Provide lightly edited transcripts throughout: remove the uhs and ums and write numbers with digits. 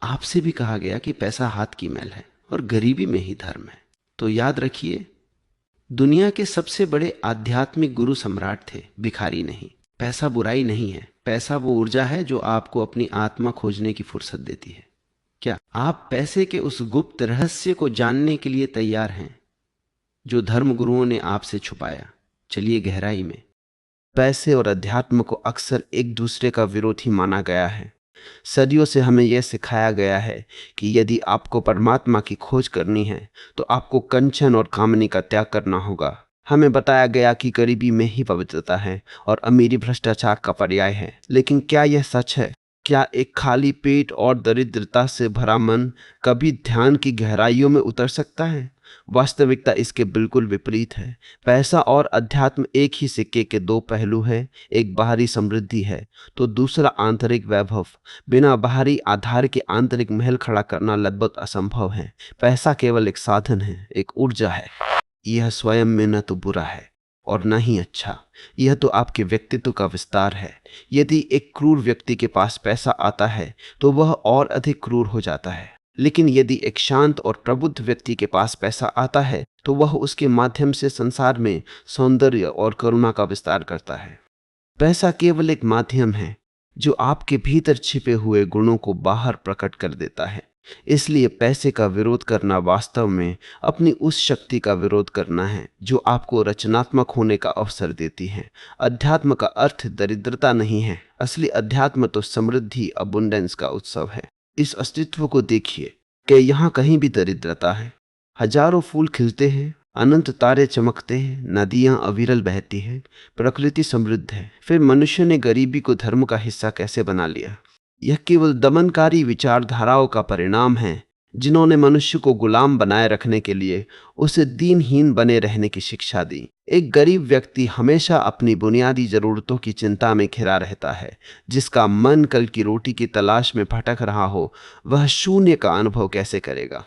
आपसे भी कहा गया कि पैसा हाथ की मैल है और गरीबी में ही धर्म है। तो याद रखिए, दुनिया के सबसे बड़े आध्यात्मिक गुरु सम्राट थे, भिखारी नहीं। पैसा बुराई नहीं है, पैसा वो ऊर्जा है जो आपको अपनी आत्मा खोजने की फुर्सत देती है। क्या आप पैसे के उस गुप्त रहस्य को जानने के लिए तैयार हैं जो धर्म गुरुओं ने आपसे छुपाया? चलिए गहराई में। पैसे और अध्यात्म को अक्सर एक दूसरे का विरोधी माना गया है। सदियों से हमें यह सिखाया गया है कि यदि आपको परमात्मा की खोज करनी है तो आपको कंचन और कामनी का त्याग करना होगा। हमें बताया गया कि गरीबी में ही पवित्रता है और अमीरी भ्रष्टाचार का पर्याय है। लेकिन क्या यह सच है? क्या एक खाली पेट और दरिद्रता से भरा मन कभी ध्यान की गहराइयों में उतर सकता है? वास्तविकता इसके बिल्कुल विपरीत है। पैसा और अध्यात्म एक ही सिक्के के दो पहलू हैं। एक बाहरी समृद्धि है तो दूसरा आंतरिक वैभव। बिना बाहरी आधार के आंतरिक महल खड़ा करना लगभग असंभव है। पैसा केवल एक साधन है, एक ऊर्जा है। यह स्वयं में न तो बुरा है और न ही अच्छा, यह तो आपके व्यक्तित्व का विस्तार है। यदि एक क्रूर व्यक्ति के पास पैसा आता है तो वह और अधिक क्रूर हो जाता है, लेकिन यदि एक शांत और प्रबुद्ध व्यक्ति के पास पैसा आता है तो वह उसके माध्यम से संसार में सौंदर्य और करुणा का विस्तार करता है। पैसा केवल एक माध्यम है जो आपके भीतर छिपे हुए गुणों को बाहर प्रकट कर देता है। इसलिए पैसे का विरोध करना वास्तव में अपनी उस शक्ति का विरोध करना है जो आपको रचनात्मक होने का अवसर देती है। अध्यात्म का अर्थ दरिद्रता नहीं है। असली अध्यात्म तो समृद्धि, अबुंडेंस का उत्सव है। इस अस्तित्व को देखिए कि यहाँ कहीं भी दरिद्रता है। हजारों फूल खिलते हैं, अनंत तारे चमकते हैं, नदियां अविरल बहती हैं, प्रकृति समृद्ध है। फिर मनुष्य ने गरीबी को धर्म का हिस्सा कैसे बना लिया? यह केवल दमनकारी विचारधाराओं का परिणाम है जिन्होंने मनुष्य को गुलाम बनाए रखने के लिए उसे दीनहीन बने रहने की शिक्षा दी। एक गरीब व्यक्ति हमेशा अपनी बुनियादी जरूरतों की चिंता में घिरा रहता है। जिसका मन कल की रोटी की तलाश में भटक रहा हो, वह शून्य का अनुभव कैसे करेगा?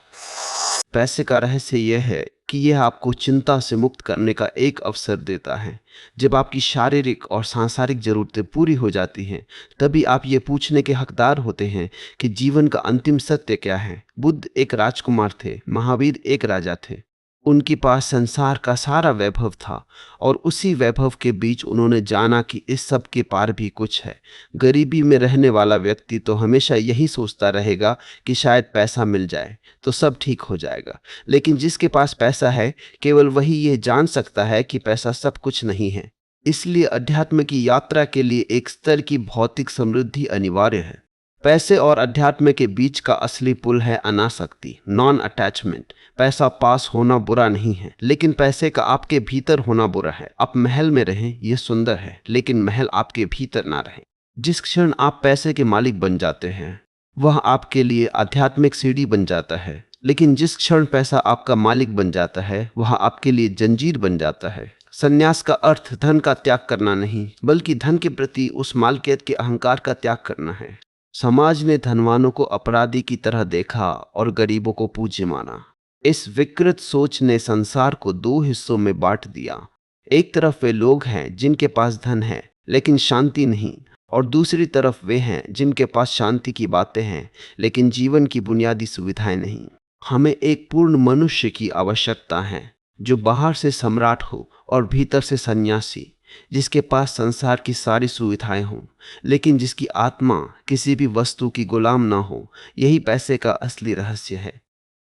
पैसे का रहस्य यह है कि यह आपको चिंता से मुक्त करने का एक अवसर देता है। जब आपकी शारीरिक और सांसारिक जरूरतें पूरी हो जाती हैं, तभी आप ये पूछने के हकदार होते हैं कि जीवन का अंतिम सत्य क्या है। बुद्ध एक राजकुमार थे, महावीर एक राजा थे। उनके पास संसार का सारा वैभव था और उसी वैभव के बीच उन्होंने जाना कि इस सब के पार भी कुछ है। गरीबी में रहने वाला व्यक्ति तो हमेशा यही सोचता रहेगा कि शायद पैसा मिल जाए तो सब ठीक हो जाएगा। लेकिन जिसके पास पैसा है, केवल वही ये जान सकता है कि पैसा सब कुछ नहीं है। इसलिए अध्यात्म की यात्रा के लिए एक स्तर की भौतिक समृद्धि अनिवार्य है। पैसे और अध्यात्म के बीच का असली पुल है अनासक्ति, नॉन अटैचमेंट। पैसा पास होना बुरा नहीं है, लेकिन पैसे का आपके भीतर होना बुरा है। आप महल में रहें, यह सुंदर है, लेकिन महल आपके भीतर ना रहे। जिस क्षण आप पैसे के मालिक बन जाते हैं, वह आपके लिए आध्यात्मिक सीढ़ी बन जाता है। लेकिन जिस क्षण पैसा आपका मालिक बन जाता है, वह आपके लिए जंजीर बन जाता है। संन्यास का अर्थ धन का त्याग करना नहीं, बल्कि धन के प्रति उस मालकियत के अहंकार का त्याग करना है। समाज ने धनवानों को अपराधी की तरह देखा और गरीबों को पूज्य माना। इस विकृत सोच ने संसार को दो हिस्सों में बांट दिया। एक तरफ वे लोग हैं जिनके पास धन है लेकिन शांति नहीं, और दूसरी तरफ वे हैं जिनके पास शांति की बातें हैं लेकिन जीवन की बुनियादी सुविधाएं नहीं। हमें एक पूर्ण मनुष्य की आवश्यकता है जो बाहर से सम्राट हो और भीतर से सन्यासी, जिसके पास संसार की सारी सुविधाएं हों लेकिन जिसकी आत्मा किसी भी वस्तु की गुलाम ना हो। यही पैसे का असली रहस्य है।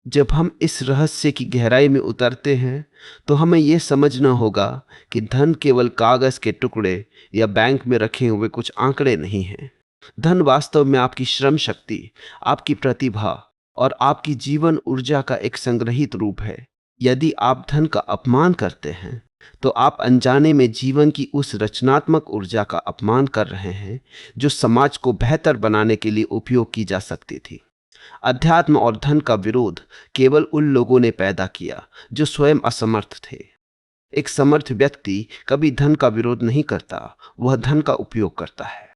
जब हम इस रहस्य की गहराई में उतरते हैं तो हमें यह समझना होगा कि धन केवल कागज के टुकड़े या बैंक में रखे हुए कुछ आंकड़े नहीं हैं। धन वास्तव में आपकी श्रम शक्ति, आपकी प्रतिभा और आपकी जीवन ऊर्जा का एक संग्रहित रूप है। यदि आप धन का अपमान करते हैं तो आप अनजाने में जीवन की उस रचनात्मक ऊर्जा का अपमान कर रहे हैं जो समाज को बेहतर बनाने के लिए उपयोग की जा सकती थी। अध्यात्म और धन का विरोध केवल उन लोगों ने पैदा किया जो स्वयं असमर्थ थे। एक समर्थ व्यक्ति कभी धन का विरोध नहीं करता, वह धन का उपयोग करता है।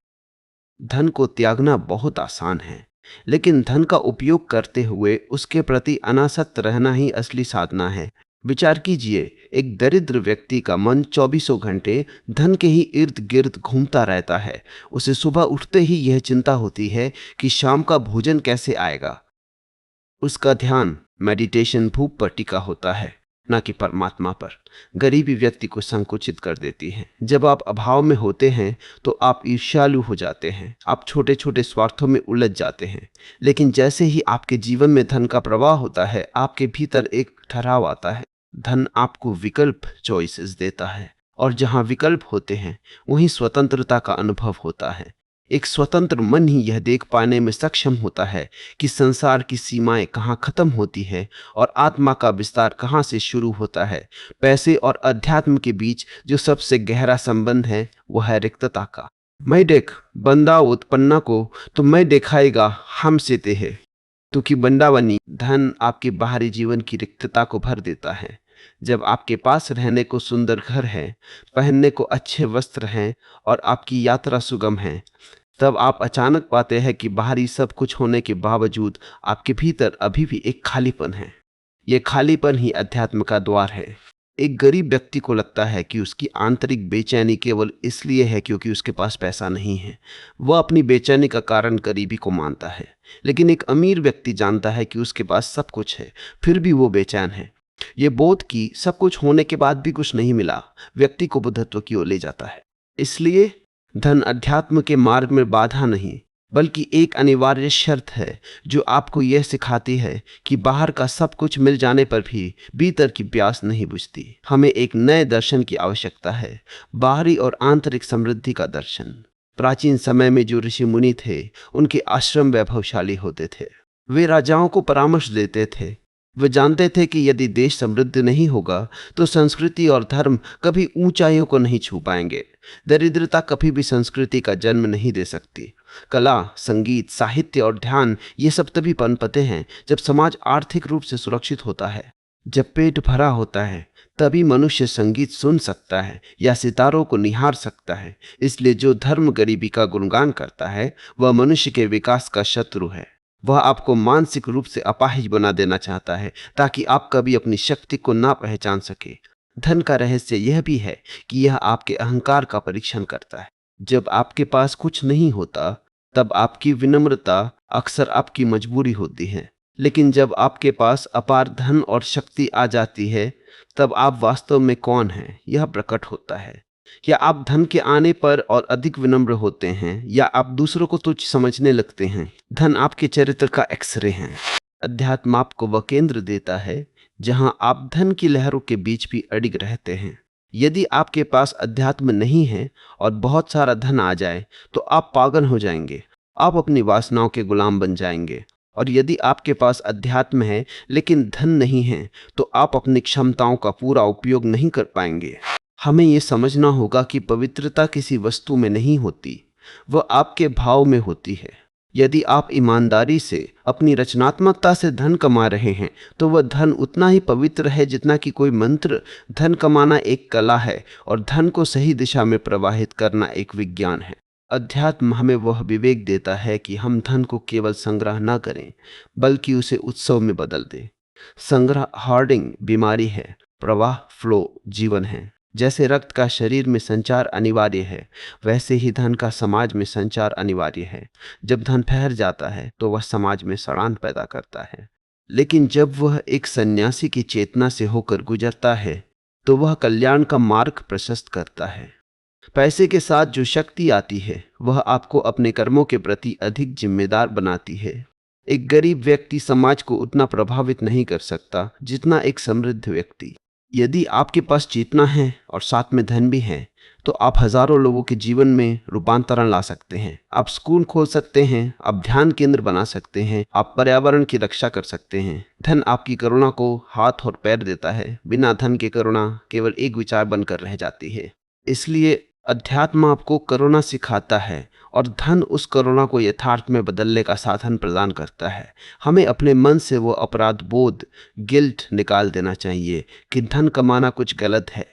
धन को त्यागना बहुत आसान है, लेकिन धन का उपयोग करते हुए उसके प्रति अनासक्त रहना ही असली साधना है। विचार कीजिए, एक दरिद्र व्यक्ति का मन 24 घंटे धन के ही इर्द गिर्द घूमता रहता है। उसे सुबह उठते ही यह चिंता होती है कि शाम का भोजन कैसे आएगा। उसका ध्यान मेडिटेशन भूख पर टिका होता है, न कि परमात्मा पर। गरीबी व्यक्ति को संकुचित कर देती है। जब आप अभाव में होते हैं तो आप ईर्ष्यालु हो जाते हैं, आप छोटे छोटे स्वार्थों में उलझ जाते हैं। लेकिन जैसे ही आपके जीवन में धन का प्रवाह होता है, आपके भीतर एक ठहराव आता है। धन आपको विकल्प चॉइसेस देता है, और जहां विकल्प होते हैं वहीं स्वतंत्रता का अनुभव होता है। एक स्वतंत्र मन ही यह देख पाने में सक्षम होता है कि संसार की सीमाएं कहाँ खत्म होती है और आत्मा का विस्तार कहाँ से शुरू होता है। पैसे और अध्यात्म के बीच जो सबसे गहरा संबंध है वह है रिक्तता का। मैं देख बंदा उत्पन्ना को तो मैं दिखाएगा हम से ते है, तो कि बंदावनी। धन आपके बाहरी जीवन की रिक्तता को भर देता है। जब आपके पास रहने को सुंदर घर है, पहनने को अच्छे वस्त्र हैं और आपकी यात्रा सुगम है, तब आप अचानक पाते हैं कि बाहरी सब कुछ होने के बावजूद आपके भीतर अभी भी एक खालीपन है। यह खालीपन ही अध्यात्म का द्वार है। एक गरीब व्यक्ति को लगता है कि उसकी आंतरिक बेचैनी केवल इसलिए है क्योंकि उसके पास पैसा नहीं है। वह अपनी बेचैनी का कारण गरीबी को मानता है। लेकिन एक अमीर व्यक्ति जानता है कि उसके पास सब कुछ है, फिर भी वो बेचैन है। ये बोध कि सब कुछ होने के बाद भी कुछ नहीं मिला व्यक्ति को बुद्धत्व की ओर ले जाता है। इसलिए धन अध्यात्म के मार्ग में बाधा नहीं, बल्कि एक अनिवार्य शर्त है जो आपको यह सिखाती है कि बाहर का सब कुछ मिल जाने पर भी भीतर की प्यास नहीं बुझती। हमें एक नए दर्शन की आवश्यकता है, बाहरी और आंतरिक समृद्धि का दर्शन। प्राचीन समय में जो ऋषि मुनि थे, उनके आश्रम वैभवशाली होते थे। वे राजाओं को परामर्श देते थे। वे जानते थे कि यदि देश समृद्ध नहीं होगा तो संस्कृति और धर्म कभी ऊंचाइयों को नहीं छू पाएंगे। दरिद्रता कभी भी संस्कृति का जन्म नहीं दे सकती। कला, संगीत, साहित्य और ध्यान ये सब तभी पनपते हैं जब समाज आर्थिक रूप से सुरक्षित होता है। जब पेट भरा होता है तभी मनुष्य संगीत सुन सकता है या सितारों को निहार सकता है। इसलिए जो धर्म गरीबी का गुणगान करता है वह मनुष्य के विकास का शत्रु है। वह आपको मानसिक रूप से अपाहिज बना देना चाहता है ताकि आप कभी अपनी शक्ति को ना पहचान सके। धन का रहस्य यह भी है कि यह आपके अहंकार का परीक्षण करता है। जब आपके पास कुछ नहीं होता तब आपकी विनम्रता अक्सर आपकी मजबूरी होती है। लेकिन जब आपके पास अपार धन और शक्ति आ जाती है तब आप वास्तव में कौन हैं यह प्रकट होता है। या आप धन के आने पर और अधिक विनम्र होते हैं या आप दूसरों को तुच्छ समझने लगते हैं। धन आपके चरित्र का एक्सरे है। अध्यात्म आपको वह केंद्र देता है जहां आप धन की लहरों के बीच भी अडिग रहते हैं। यदि आपके पास अध्यात्म नहीं है और बहुत सारा धन आ जाए तो आप पागल हो जाएंगे, आप अपनी वासनाओं के गुलाम बन जाएंगे। और यदि आपके पास अध्यात्म है लेकिन धन नहीं है तो आप अपनी क्षमताओं का पूरा उपयोग नहीं कर पाएंगे। हमें यह समझना होगा कि पवित्रता किसी वस्तु में नहीं होती, वह आपके भाव में होती है। यदि आप ईमानदारी से अपनी रचनात्मकता से धन कमा रहे हैं तो वह धन उतना ही पवित्र है जितना कि कोई मंत्र। धन कमाना एक कला है और धन को सही दिशा में प्रवाहित करना एक विज्ञान है। अध्यात्म हमें वह विवेक देता है कि हम धन को केवल संग्रह न करें बल्कि उसे उत्सव में बदल दें। संग्रह होर्डिंग बीमारी है, प्रवाह फ्लो जीवन है। जैसे रक्त का शरीर में संचार अनिवार्य है, वैसे ही धन का समाज में संचार अनिवार्य है। जब धन फैल जाता है तो वह समाज में सड़ान पैदा करता है, लेकिन जब वह एक सन्यासी की चेतना से होकर गुजरता है तो वह कल्याण का मार्ग प्रशस्त करता है। पैसे के साथ जो शक्ति आती है वह आपको अपने कर्मों के प्रति अधिक जिम्मेदार बनाती है। एक गरीब व्यक्ति समाज को उतना प्रभावित नहीं कर सकता जितना एक समृद्ध व्यक्ति। यदि आपके पास चेतना है और साथ में धन भी है तो आप हजारों लोगों के जीवन में रूपांतरण ला सकते हैं। आप स्कूल खोल सकते हैं, आप ध्यान केंद्र बना सकते हैं, आप पर्यावरण की रक्षा कर सकते हैं। धन आपकी करुणा को हाथ और पैर देता है। बिना धन के करुणा केवल एक विचार बनकर रह जाती है। इसलिए अध्यात्म आपको करुणा सिखाता है और धन उस करुणा को यथार्थ में बदलने का साधन प्रदान करता है। हमें अपने मन से वो अपराध बोध, गिल्ट निकाल देना चाहिए कि धन कमाना कुछ गलत है।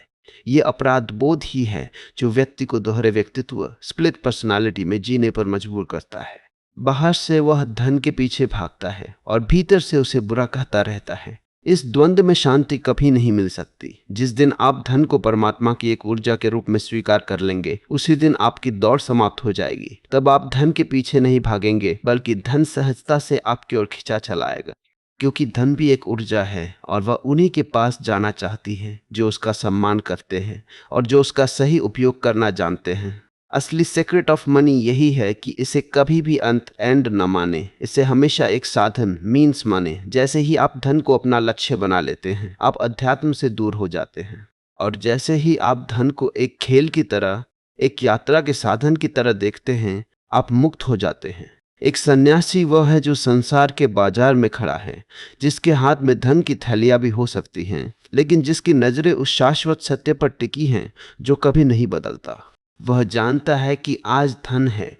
ये अपराध बोध ही है जो व्यक्ति को दोहरे व्यक्तित्व, स्प्लिट पर्सनालिटी में जीने पर मजबूर करता है। बाहर से वह धन के पीछे भागता है और भीतर से उसे बुरा कहता रहता है। इस द्वंद्व में शांति कभी नहीं मिल सकती। जिस दिन आप धन को परमात्मा की एक ऊर्जा के रूप में स्वीकार कर लेंगे, उसी दिन आपकी दौड़ समाप्त हो जाएगी। तब आप धन के पीछे नहीं भागेंगे, बल्कि धन सहजता से आपकी ओर खिंचा चला आएगा। क्योंकि धन भी एक ऊर्जा है और वह उन्हीं के पास जाना चाहती है जो उसका सम्मान करते हैं और जो उसका सही उपयोग करना जानते हैं। असली सीक्रेट ऑफ मनी यही है कि इसे कभी भी अंत एंड न माने, इसे हमेशा एक साधन मीन्स माने। जैसे ही आप धन को अपना लक्ष्य बना लेते हैं, आप अध्यात्म से दूर हो जाते हैं। और जैसे ही आप धन को एक खेल की तरह, एक यात्रा के साधन की तरह देखते हैं, आप मुक्त हो जाते हैं। एक सन्यासी वह है जो संसार के बाजार में खड़ा है, जिसके हाथ में धन की थैलियां भी हो सकती हैं, लेकिन जिसकी नजरें उस शाश्वत सत्य पर टिकी हैं जो कभी नहीं बदलता। वह जानता है कि आज धन है,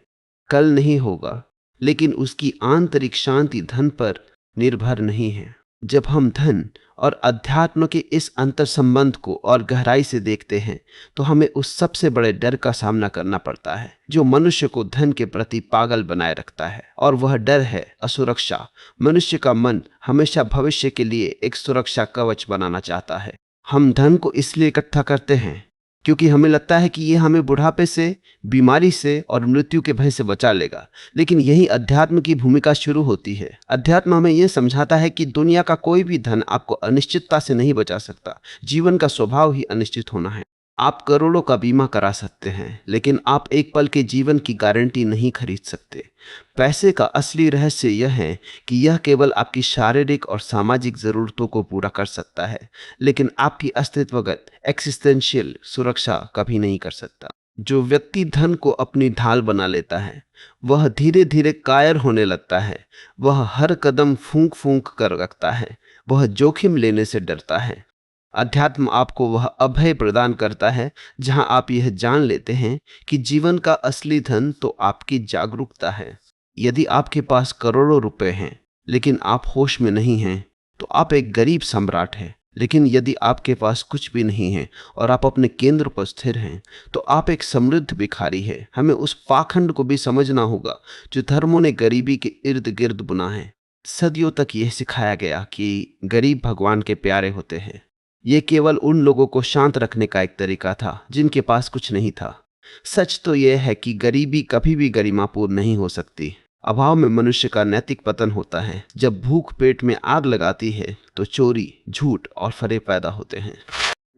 कल नहीं होगा, लेकिन उसकी आंतरिक शांति धन पर निर्भर नहीं है। जब हम धन और अध्यात्म के इस अंतर संबंध को और गहराई से देखते हैं, तो हमें उस सबसे बड़े डर का सामना करना पड़ता है जो मनुष्य को धन के प्रति पागल बनाए रखता है, और वह डर है असुरक्षा। मनुष्य का मन हमेशा भविष्य के लिए एक सुरक्षा कवच बनाना चाहता है। हम धन को इसलिए इकट्ठा करते हैं क्योंकि हमें लगता है कि यह हमें बुढ़ापे से, बीमारी से और मृत्यु के भय से बचा लेगा। लेकिन यही अध्यात्म की भूमिका शुरू होती है। अध्यात्म हमें यह समझाता है कि दुनिया का कोई भी धन आपको अनिश्चितता से नहीं बचा सकता। जीवन का स्वभाव ही अनिश्चित होना है। आप करोड़ों का बीमा करा सकते हैं, लेकिन आप एक पल के जीवन की गारंटी नहीं खरीद सकते। पैसे का असली रहस्य यह है कि यह केवल आपकी शारीरिक और सामाजिक जरूरतों को पूरा कर सकता है, लेकिन आपकी अस्तित्वगत एक्सिस्टेंशियल सुरक्षा कभी नहीं कर सकता। जो व्यक्ति धन को अपनी ढाल बना लेता है, वह धीरे धीरे कायर होने लगता है। वह हर कदम फूंक फूंक कर रखता है। वह जोखिम लेने से डरता है। अध्यात्म आपको वह अभय प्रदान करता है जहां आप यह जान लेते हैं कि जीवन का असली धन तो आपकी जागरूकता है। यदि आपके पास करोड़ों रुपए हैं लेकिन आप होश में नहीं हैं, तो आप एक गरीब सम्राट हैं। लेकिन यदि आपके पास कुछ भी नहीं है और आप अपने केंद्र पर स्थिर हैं, तो आप एक समृद्ध भिखारी हैं। हमें उस पाखंड को भी समझना होगा जो धर्मों ने गरीबी के इर्द गिर्द बुना है। सदियों तक यह सिखाया गया कि गरीब भगवान के प्यारे होते हैं। ये केवल उन लोगों को शांत रखने का एक तरीका था जिनके पास कुछ नहीं था। सच तो यह है कि गरीबी कभी भी गरिमापूर्ण नहीं हो सकती। अभाव में मनुष्य का नैतिक पतन होता है। जब भूख पेट में आग लगाती है, तो चोरी, झूठ और फरेब पैदा होते हैं।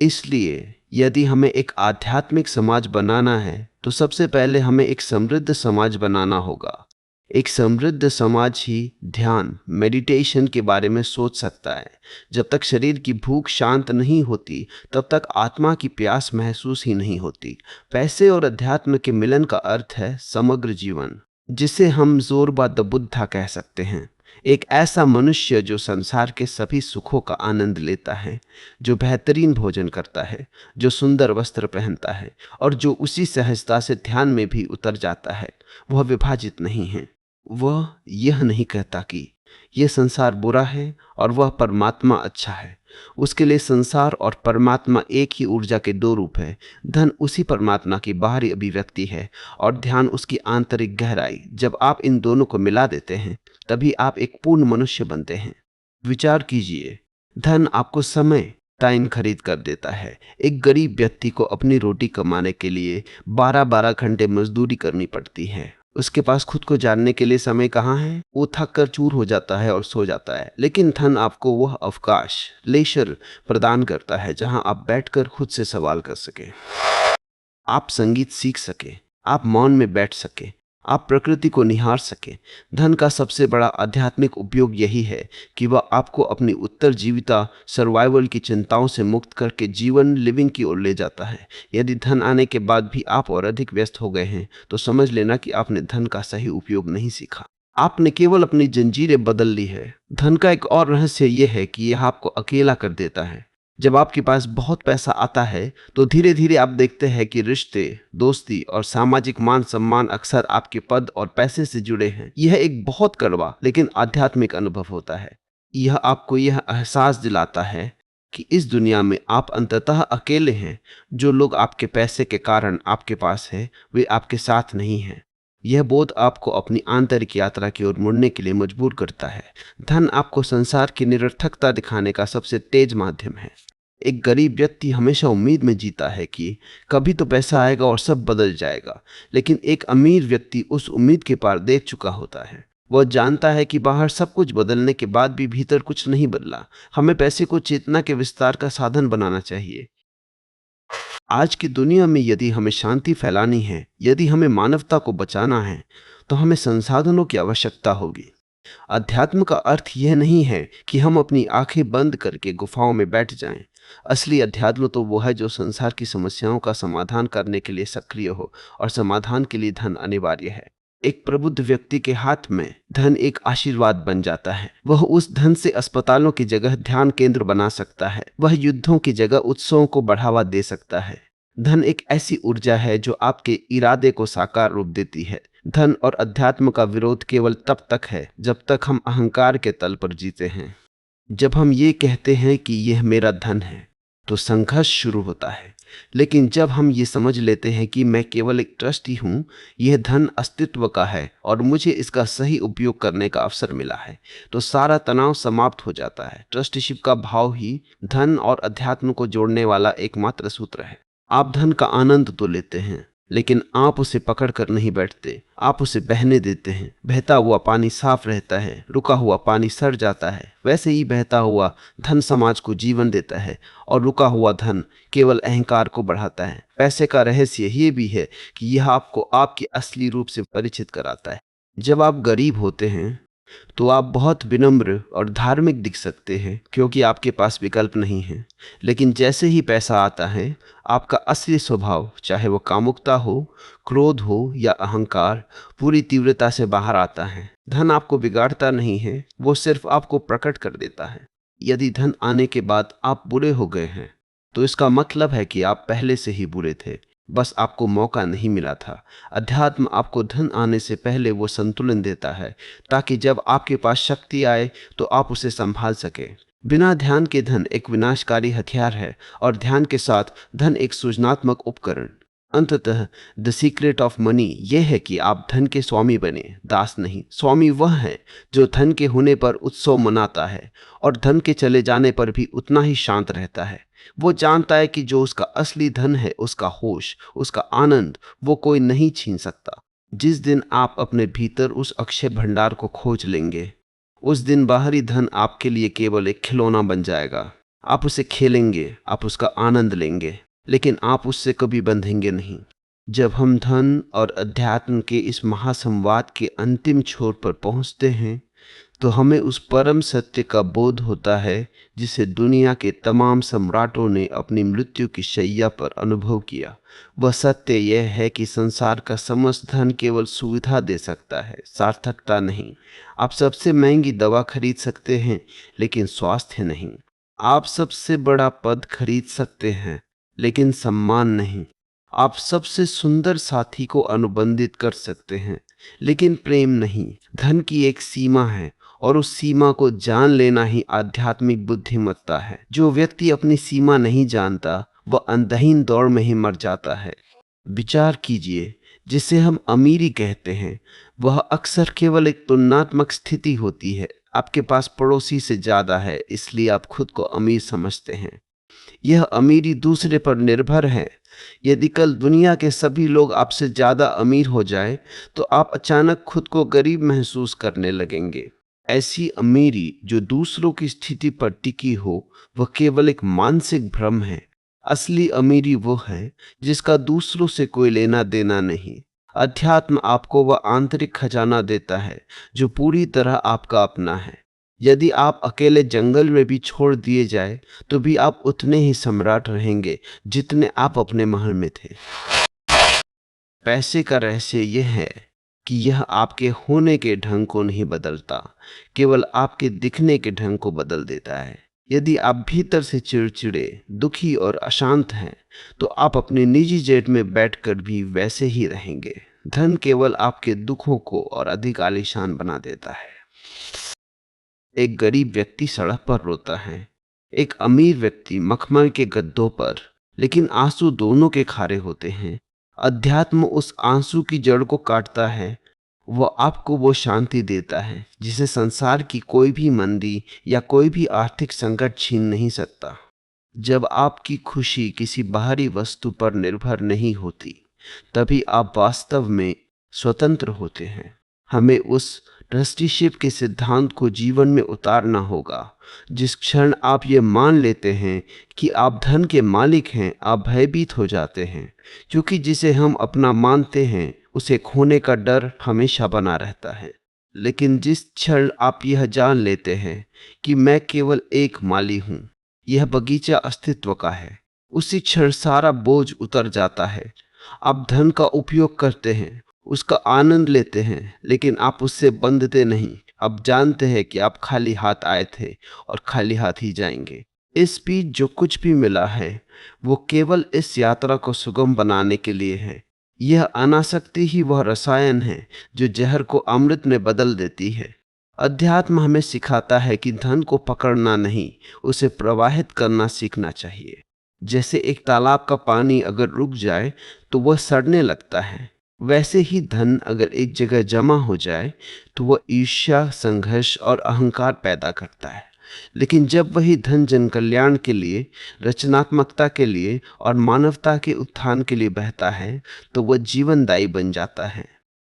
इसलिए यदि हमें एक आध्यात्मिक समाज बनाना है, तो सबसे पहले हमें एक समृद्ध समाज बनाना होगा। एक समृद्ध समाज ही ध्यान, मेडिटेशन के बारे में सोच सकता है। जब तक शरीर की भूख शांत नहीं होती, तब तक आत्मा की प्यास महसूस ही नहीं होती। पैसे और अध्यात्म के मिलन का अर्थ है समग्र जीवन, जिसे हम जोरबा द बुद्धा कह सकते हैं। एक ऐसा मनुष्य जो संसार के सभी सुखों का आनंद लेता है, जो बेहतरीन भोजन करता है, जो सुंदर वस्त्र पहनता है और जो उसी सहजता से ध्यान में भी उतर जाता है। वह विभाजित नहीं है। वह यह नहीं कहता कि यह संसार बुरा है और वह परमात्मा अच्छा है। उसके लिए संसार और परमात्मा एक ही ऊर्जा के दो रूप है। धन उसी परमात्मा की बाहरी अभिव्यक्ति है और ध्यान उसकी आंतरिक गहराई। जब आप इन दोनों को मिला देते हैं, तभी आप एक पूर्ण मनुष्य बनते हैं। विचार कीजिए, धन आपको समय, टाइम खरीद कर देता है। एक गरीब व्यक्ति को अपनी रोटी कमाने के लिए 12-12 घंटे मजदूरी करनी पड़ती है। उसके पास खुद को जानने के लिए समय कहाँ है? वो थक कर चूर हो जाता है और सो जाता है। लेकिन धन आपको वह अवकाश, लेशर प्रदान करता है जहां आप बैठकर खुद से सवाल कर सके, आप संगीत सीख सके, आप मौन में बैठ सके, आप प्रकृति को निहार सके। धन का सबसे बड़ा आध्यात्मिक उपयोग यही है कि वह आपको अपनी उत्तरजीविता, सर्वाइवल की चिंताओं से मुक्त करके जीवन, लिविंग की ओर ले जाता है। यदि धन आने के बाद भी आप और अधिक व्यस्त हो गए हैं, तो समझ लेना कि आपने धन का सही उपयोग नहीं सीखा। आपने केवल अपनी जंजीरें बदल ली है। धन का एक और रहस्य यह है कि यह आपको अकेला कर देता है। जब आपके पास बहुत पैसा आता है, तो धीरे धीरे आप देखते हैं कि रिश्ते, दोस्ती और सामाजिक मान सम्मान अक्सर आपके पद और पैसे से जुड़े हैं। यह एक बहुत कड़वा लेकिन आध्यात्मिक अनुभव होता है। यह आपको यह एहसास दिलाता है कि इस दुनिया में आप अंततः अकेले हैं। जो लोग आपके पैसे के कारण आपके पास है, वे आपके साथ नहीं हैं। यह बोध आपको अपनी आंतरिक यात्रा की ओर मुड़ने के लिए मजबूर करता है। धन आपको संसार की निरर्थकता दिखाने का सबसे तेज माध्यम है। एक गरीब व्यक्ति हमेशा उम्मीद में जीता है कि कभी तो पैसा आएगा और सब बदल जाएगा, लेकिन एक अमीर व्यक्ति उस उम्मीद के पार देख चुका होता है। वह जानता है कि बाहर सब कुछ बदलने के बाद भी भीतर कुछ नहीं बदला। हमें पैसे को चेतना के विस्तार का साधन बनाना चाहिए। आज की दुनिया में यदि हमें शांति फैलानी है, यदि हमें मानवता को बचाना है, तो हमें संसाधनों की आवश्यकता होगी। अध्यात्म का अर्थ यह नहीं है कि हम अपनी आंखें बंद करके गुफाओं में बैठ जाएं। असली अध्यात्म तो वो है जो संसार की समस्याओं का समाधान करने के लिए सक्रिय हो, और समाधान के लिए धन अनिवार्य है। एक प्रबुद्ध व्यक्ति के हाथ में धन एक आशीर्वाद बन जाता है। वह उस धन से अस्पतालों की जगह ध्यान केंद्र बना सकता है। वह युद्धों की जगह उत्सवों को बढ़ावा दे सकता है। धन एक ऐसी ऊर्जा है जो आपके इरादे को साकार रूप देती है। धन और अध्यात्म का विरोध केवल तब तक है जब तक हम अहंकार के तल पर जीते हैं। जब हम ये कहते हैं कि यह मेरा धन है, तो संघर्ष शुरू होता है। लेकिन जब हम ये समझ लेते हैं कि मैं केवल एक ट्रस्टी हूँ, यह धन अस्तित्व का है और मुझे इसका सही उपयोग करने का अवसर मिला है, तो सारा तनाव समाप्त हो जाता है। ट्रस्टीशिप का भाव ही धन और अध्यात्म को जोड़ने वाला एकमात्र सूत्र है। आप धन का आनंद तो लेते हैं, लेकिन आप उसे पकड़ कर नहीं बैठते। आप उसे बहने देते हैं। बहता हुआ पानी साफ रहता है, रुका हुआ पानी सड़ जाता है। वैसे ही बहता हुआ धन समाज को जीवन देता है, और रुका हुआ धन केवल अहंकार को बढ़ाता है। पैसे का रहस्य ये भी है कि यह आपको आपके असली रूप से परिचित कराता है। जब आप गरीब होते हैं तो आप बहुत विनम्र और धार्मिक दिख सकते हैं, क्योंकि आपके पास विकल्प नहीं है। लेकिन जैसे ही पैसा आता है, आपका असली स्वभाव, चाहे वो कामुकता हो, क्रोध हो या अहंकार, पूरी तीव्रता से बाहर आता है। धन आपको बिगाड़ता नहीं है, वो सिर्फ आपको प्रकट कर देता है। यदि धन आने के बाद आप बुरे हो गए हैं, तो इसका मतलब है कि आप पहले से ही बुरे थे, बस आपको मौका नहीं मिला था। अध्यात्म आपको धन आने से पहले वो संतुलन देता है, ताकि जब आपके पास शक्ति आए तो आप उसे संभाल सके। बिना ध्यान के धन एक विनाशकारी हथियार है, और ध्यान के साथ धन एक सृजनात्मक उपकरण। अंततः द सीक्रेट ऑफ मनी यह है कि आप धन के स्वामी बने, दास नहीं। स्वामी वह है जो धन के होने पर उत्सव मनाता है और धन के चले जाने पर भी उतना ही शांत रहता है। वो जानता है कि जो उसका असली धन है, उसका होश, उसका आनंद, वो कोई नहीं छीन सकता। जिस दिन आप अपने भीतर उस अक्षय भंडार को खोज लेंगे, उस दिन बाहरी धन आपके लिए केवल एक खिलौना बन जाएगा। आप उसे खेलेंगे, आप उसका आनंद लेंगे, लेकिन आप उससे कभी बंधेंगे नहीं। जब हम धन और अध्यात्म के इस महासंवाद के अंतिम छोर पर पहुंचते हैं, तो हमें उस परम सत्य का बोध होता है जिसे दुनिया के तमाम सम्राटों ने अपनी मृत्यु की शैया पर अनुभव किया। वह सत्य यह है कि संसार का समस्त धन केवल सुविधा दे सकता है, सार्थकता नहीं। आप सबसे महंगी दवा खरीद सकते हैं, लेकिन स्वास्थ्य नहीं। आप सबसे बड़ा पद खरीद सकते हैं, लेकिन सम्मान नहीं। आप सबसे सुंदर साथी को अनुबंधित कर सकते हैं, लेकिन प्रेम नहीं। धन की एक सीमा है, और उस सीमा को जान लेना ही आध्यात्मिक बुद्धिमत्ता है। जो व्यक्ति अपनी सीमा नहीं जानता, वह अंतहीन दौड़ में ही मर जाता है। विचार कीजिए, जिसे हम अमीरी कहते हैं, वह अक्सर केवल एक तुलनात्मक स्थिति होती है। आपके पास पड़ोसी से ज्यादा है, इसलिए आप खुद को अमीर समझते हैं। यह अमीरी दूसरे पर निर्भर है। यदि कल दुनिया के सभी लोग आपसे ज्यादा अमीर हो जाए, तो आप अचानक खुद को गरीब महसूस करने लगेंगे। ऐसी अमीरी जो दूसरों की स्थिति पर टिकी हो, वह केवल एक मानसिक भ्रम है। असली अमीरी वो है जिसका दूसरों से कोई लेना देना नहीं। अध्यात्म आपको वह आंतरिक खजाना देता है जो पूरी तरह आपका अपना है। यदि आप अकेले जंगल में भी छोड़ दिए जाए, तो भी आप उतने ही सम्राट रहेंगे जितने आप अपने महल में थे। पैसे का रहस्य यह है कि यह आपके होने के ढंग को नहीं बदलता, केवल आपके दिखने के ढंग को बदल देता है। यदि आप भीतर से चिड़चिड़े, दुखी और अशांत हैं, तो आप अपने निजी जेट में बैठकर भी वैसे ही रहेंगे। धन केवल आपके दुखों को और अधिक आलीशान बना देता है। एक गरीब व्यक्ति सड़क पर रोता है, एक अमीर व्यक्ति मखमल के गद्दों पर, लेकिन आंसू दोनों के खारे होते हैं। अध्यात्म उस आंसू की जड़ को काटता है। वह आपको वो शांति देता है जिसे संसार की कोई भी मंदी या कोई भी आर्थिक संकट छीन नहीं सकता। जब आपकी खुशी किसी बाहरी वस्तु पर निर्भर नहीं होती, तभी आप वास्तव में स्वतंत्र होते हैं। हमें उस ट्रस्टीशिप के सिद्धांत को जीवन में उतारना होगा। जिस क्षण आप ये मान लेते हैं कि आप धन के मालिक हैं, आप भयभीत हो जाते हैं, क्योंकि जिसे हम अपना मानते हैं उसे खोने का डर हमेशा बना रहता है। लेकिन जिस क्षण आप यह जान लेते हैं कि मैं केवल एक माली हूं, यह बगीचा अस्तित्व का है, उसी क्षण सारा बोझ उतर जाता है। आप धन का उपयोग करते हैं, उसका आनंद लेते हैं, लेकिन आप उससे बंधते नहीं। आप जानते हैं कि आप खाली हाथ आए थे और खाली हाथ ही जाएंगे। इस बीच जो कुछ भी मिला है वो केवल इस यात्रा को सुगम बनाने के लिए है। यह अनासक्ति ही वह रसायन है जो जहर को अमृत में बदल देती है। अध्यात्म हमें सिखाता है कि धन को पकड़ना नहीं, उसे प्रवाहित करना सीखना चाहिए। जैसे एक तालाब का पानी अगर रुक जाए तो वह सड़ने लगता है, वैसे ही धन अगर एक जगह जमा हो जाए तो वह ईर्ष्या, संघर्ष और अहंकार पैदा करता है। लेकिन जब वही धन जन कल्याण के लिए, रचनात्मकता के लिए और मानवता के उत्थान के लिए बहता है तो वह जीवनदायी बन जाता है।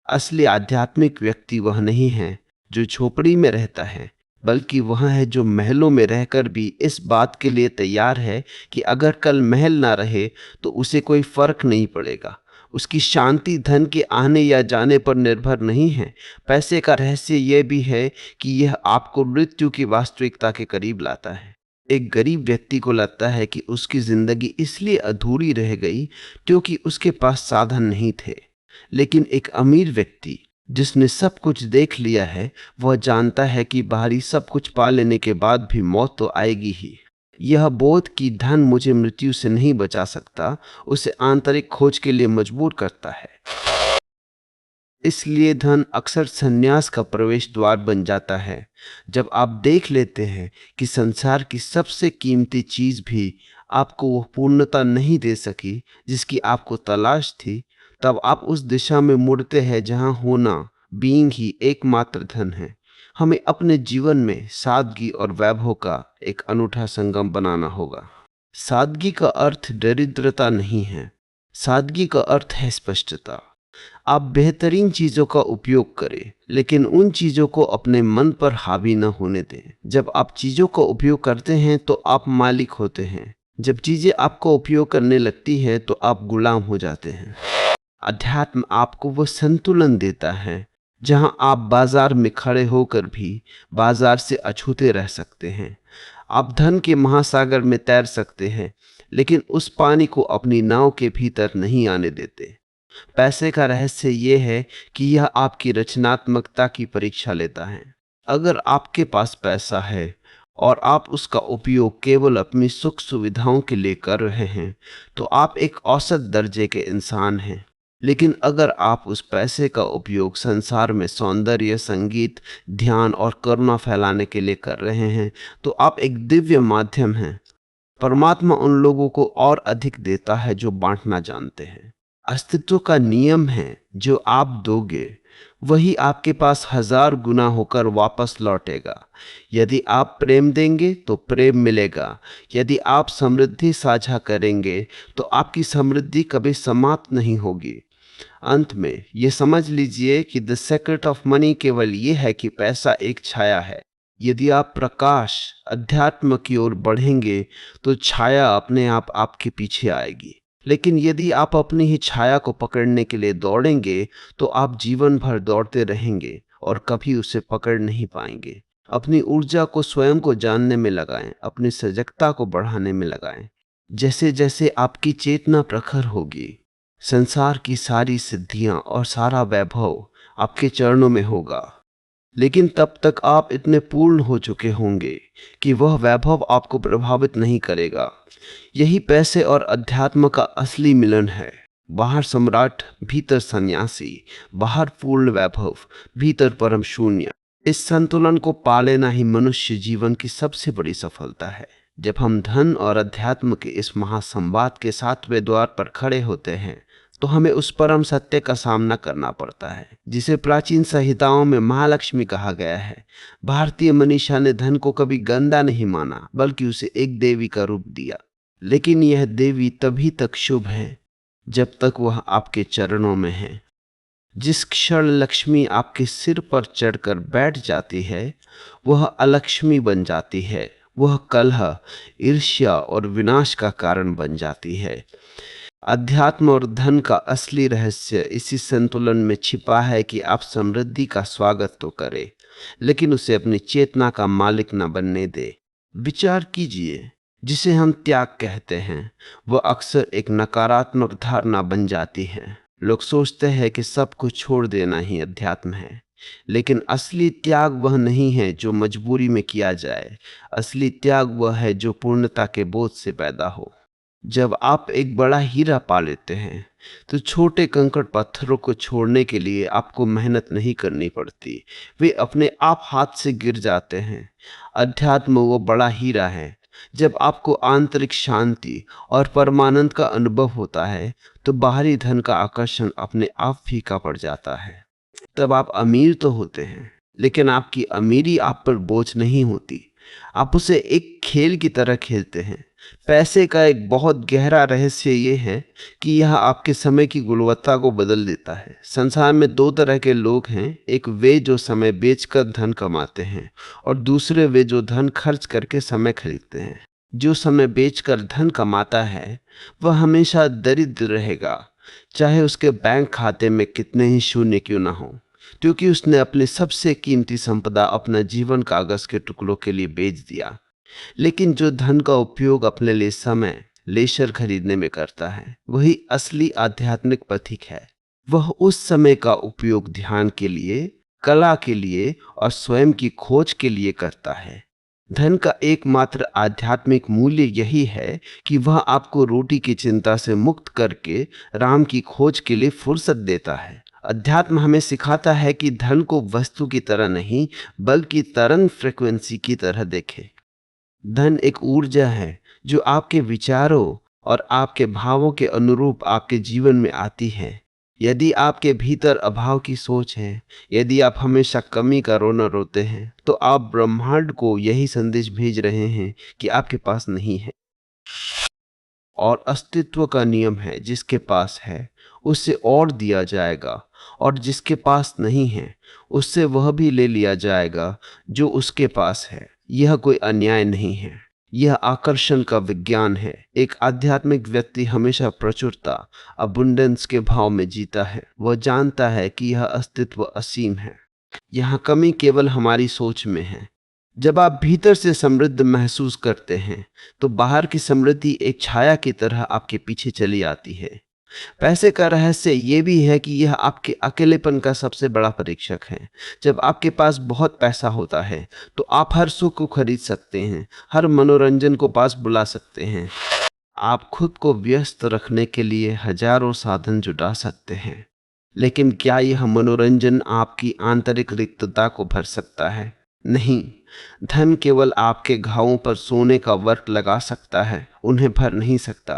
असली आध्यात्मिक व्यक्ति वह नहीं है जो झोपड़ी में रहता है, बल्कि वह है जो महलों में रहकर भी इस बात के लिए तैयार है कि अगर कल महल ना रहे तो उसे कोई फर्क नहीं पड़ेगा। उसकी शांति धन के आने या जाने पर निर्भर नहीं है। पैसे का रहस्य यह भी है कि यह आपको मृत्यु की वास्तविकता के करीब लाता है। एक गरीब व्यक्ति को लगता है कि उसकी जिंदगी इसलिए अधूरी रह गई क्योंकि उसके पास साधन नहीं थे। लेकिन एक अमीर व्यक्ति जिसने सब कुछ देख लिया है, वह जानता है कि बाहरी सब कुछ पा लेने के बाद भी मौत तो आएगी ही। यह बोध कि धन मुझे मृत्यु से नहीं बचा सकता, उसे आंतरिक खोज के लिए मजबूर करता है। इसलिए धन अक्सर संन्यास का प्रवेश द्वार बन जाता है। जब आप देख लेते हैं कि संसार की सबसे कीमती चीज भी आपको वह पूर्णता नहीं दे सकी जिसकी आपको तलाश थी, तब आप उस दिशा में मुड़ते हैं जहां होना, बीइंग ही एकमात्र धन है। हमें अपने जीवन में सादगी और वैभव का एक अनूठा संगम बनाना होगा। सादगी का अर्थ दरिद्रता नहीं है, सादगी का अर्थ है स्पष्टता। आप बेहतरीन चीजों का उपयोग करें, लेकिन उन चीजों को अपने मन पर हावी न होने दें। जब आप चीजों का उपयोग करते हैं तो आप मालिक होते हैं। जब चीजें आपको उपयोग करने लगती हैं तो आप गुलाम हो जाते हैं। अध्यात्म आपको वो संतुलन देता है जहां आप बाजार में खड़े होकर भी बाजार से अछूते रह सकते हैं। आप धन के महासागर में तैर सकते हैं, लेकिन उस पानी को अपनी नाव के भीतर नहीं आने देते। पैसे का रहस्य यह है कि यह आपकी रचनात्मकता की परीक्षा लेता है। अगर आपके पास पैसा है और आप उसका उपयोग केवल अपनी सुख सुविधाओं के लिए कर रहे हैं, तो आप एक औसत दर्जे के इंसान हैं। लेकिन अगर आप उस पैसे का उपयोग संसार में सौंदर्य, संगीत, ध्यान और करुणा फैलाने के लिए कर रहे हैं, तो आप एक दिव्य माध्यम हैं। परमात्मा उन लोगों को और अधिक देता है जो बांटना जानते हैं। अस्तित्व का नियम है, जो आप दोगे वही आपके पास 1000 गुना होकर वापस लौटेगा। यदि आप प्रेम देंगे तो प्रेम मिलेगा। यदि आप समृद्धि साझा करेंगे तो आपकी समृद्धि कभी समाप्त नहीं होगी। अंत में ये समझ लीजिए कि द सीक्रेट ऑफ मनी केवल ये है कि पैसा एक छाया है। यदि आप प्रकाश, अध्यात्म की ओर बढ़ेंगे तो छाया अपने आप आपके पीछे आएगी। लेकिन यदि आप अपनी ही छाया को पकड़ने के लिए दौड़ेंगे तो आप जीवन भर दौड़ते रहेंगे और कभी उसे पकड़ नहीं पाएंगे। अपनी ऊर्जा को स्वयं को जानने में लगाएं, अपनी सजगता को बढ़ाने में लगाएं। जैसे जैसे आपकी चेतना प्रखर होगी, संसार की सारी सिद्धियां और सारा वैभव आपके चरणों में होगा। लेकिन तब तक आप इतने पूर्ण हो चुके होंगे कि वह वैभव आपको प्रभावित नहीं करेगा। यही पैसे और अध्यात्म का असली मिलन है। बाहर सम्राट, भीतर सन्यासी, बाहर पूर्ण वैभव, भीतर परम शून्य। इस संतुलन को पा लेना ही मनुष्य जीवन की सबसे बड़ी सफलता है। जब हम धन और अध्यात्म के इस महासंवाद के 7वें द्वार पर खड़े होते हैं, तो हमें उस परम सत्य का सामना करना पड़ता है जिसे प्राचीन संहिताओं में महालक्ष्मी कहा गया है। भारतीय मनीषा ने धन को कभी गंदा नहीं माना, बल्कि उसे एक देवी का रूप दिया। लेकिन यह देवी तभी तक शुभ है जब तक वह आपके चरणों में है। जिस क्षण लक्ष्मी आपके सिर पर चढ़कर बैठ जाती है, वह अलक्ष्मी बन जाती है। वह कलह, ईर्ष्या और विनाश का कारण बन जाती है। अध्यात्म और धन का असली रहस्य इसी संतुलन में छिपा है कि आप समृद्धि का स्वागत तो करें, लेकिन उसे अपनी चेतना का मालिक न बनने दे। विचार कीजिए, जिसे हम त्याग कहते हैं वह अक्सर एक नकारात्मक धारणा बन जाती है। लोग सोचते हैं कि सब कुछ छोड़ देना ही अध्यात्म है, लेकिन असली त्याग वह नहीं है जो मजबूरी में किया जाए। असली त्याग वह है जो पूर्णता के बोझ से पैदा हो। जब आप एक बड़ा हीरा पा लेते हैं तो छोटे कंकड़ पत्थरों को छोड़ने के लिए आपको मेहनत नहीं करनी पड़ती, वे अपने आप हाथ से गिर जाते हैं। अध्यात्म वो बड़ा हीरा है। जब आपको आंतरिक शांति और परमानंद का अनुभव होता है तो बाहरी धन का आकर्षण अपने आप फीका पड़ जाता है। तब आप अमीर तो होते हैं, लेकिन आपकी अमीरी आप पर बोझ नहीं होती। आप उसे एक खेल की तरह खेलते हैं। पैसे का एक बहुत गहरा रहस्य ये है कि यह आपके समय की गुणवत्ता को बदल देता है। संसार में दो तरह के लोग हैं, एक वे जो समय बेचकर धन कमाते हैं और दूसरे वे जो धन खर्च करके समय खरीदते हैं। जो समय बेचकर धन कमाता है वह हमेशा दरिद्र रहेगा, चाहे उसके बैंक खाते में कितने ही शून्य क्यों ना हो, क्योंकि उसने अपनी सबसे कीमती संपदा अपना जीवन कागज के टुकड़ों के लिए बेच दिया। लेकिन जो धन का उपयोग अपने लिए समय, लेशर खरीदने में करता है, वही असली आध्यात्मिक पथिक है। वह उस समय का उपयोग ध्यान के लिए, कला के लिए और स्वयं की खोज के लिए करता है। धन का एकमात्र आध्यात्मिक मूल्य यही है कि वह आपको रोटी की चिंता से मुक्त करके राम की खोज के लिए फुर्सत देता है। अध्यात्म हमें सिखाता है कि धन को वस्तु की तरह नहीं, बल्कि तरंग फ्रीक्वेंसी की तरह देखें। धन एक ऊर्जा है जो आपके विचारों और आपके भावों के अनुरूप आपके जीवन में आती है। यदि आपके भीतर अभाव की सोच है, यदि आप हमेशा कमी का रोना रोते हैं, तो आप ब्रह्मांड को यही संदेश भेज रहे हैं कि आपके पास नहीं है। और अस्तित्व का नियम है, जिसके पास है उससे और दिया जाएगा, और जिसके पास नहीं है उससे वह भी ले लिया जाएगा जो उसके पास है। यह कोई अन्याय नहीं है, यह आकर्षण का विज्ञान है। एक आध्यात्मिक व्यक्ति हमेशा प्रचुरता, अबुंडेंस के भाव में जीता है। वह जानता है कि यह अस्तित्व असीम है। यहाँ कमी केवल हमारी सोच में है। जब आप भीतर से समृद्ध महसूस करते हैं तो बाहर की समृद्धि एक छाया की तरह आपके पीछे चली आती है। पैसे का रहस्य ये भी है कि यह आपके अकेलेपन का सबसे बड़ा परीक्षक है। जब आपके पास बहुत पैसा होता है तो आप हर सुख को खरीद सकते हैं, हर मनोरंजन को पास बुला सकते हैं। आप खुद को व्यस्त रखने के लिए हजारों साधन जुटा सकते हैं, लेकिन क्या यह मनोरंजन आपकी आंतरिक रिक्तता को भर सकता है? नहीं। धन केवल आपके घावों पर सोने का वर्क लगा सकता है, उन्हें भर नहीं सकता।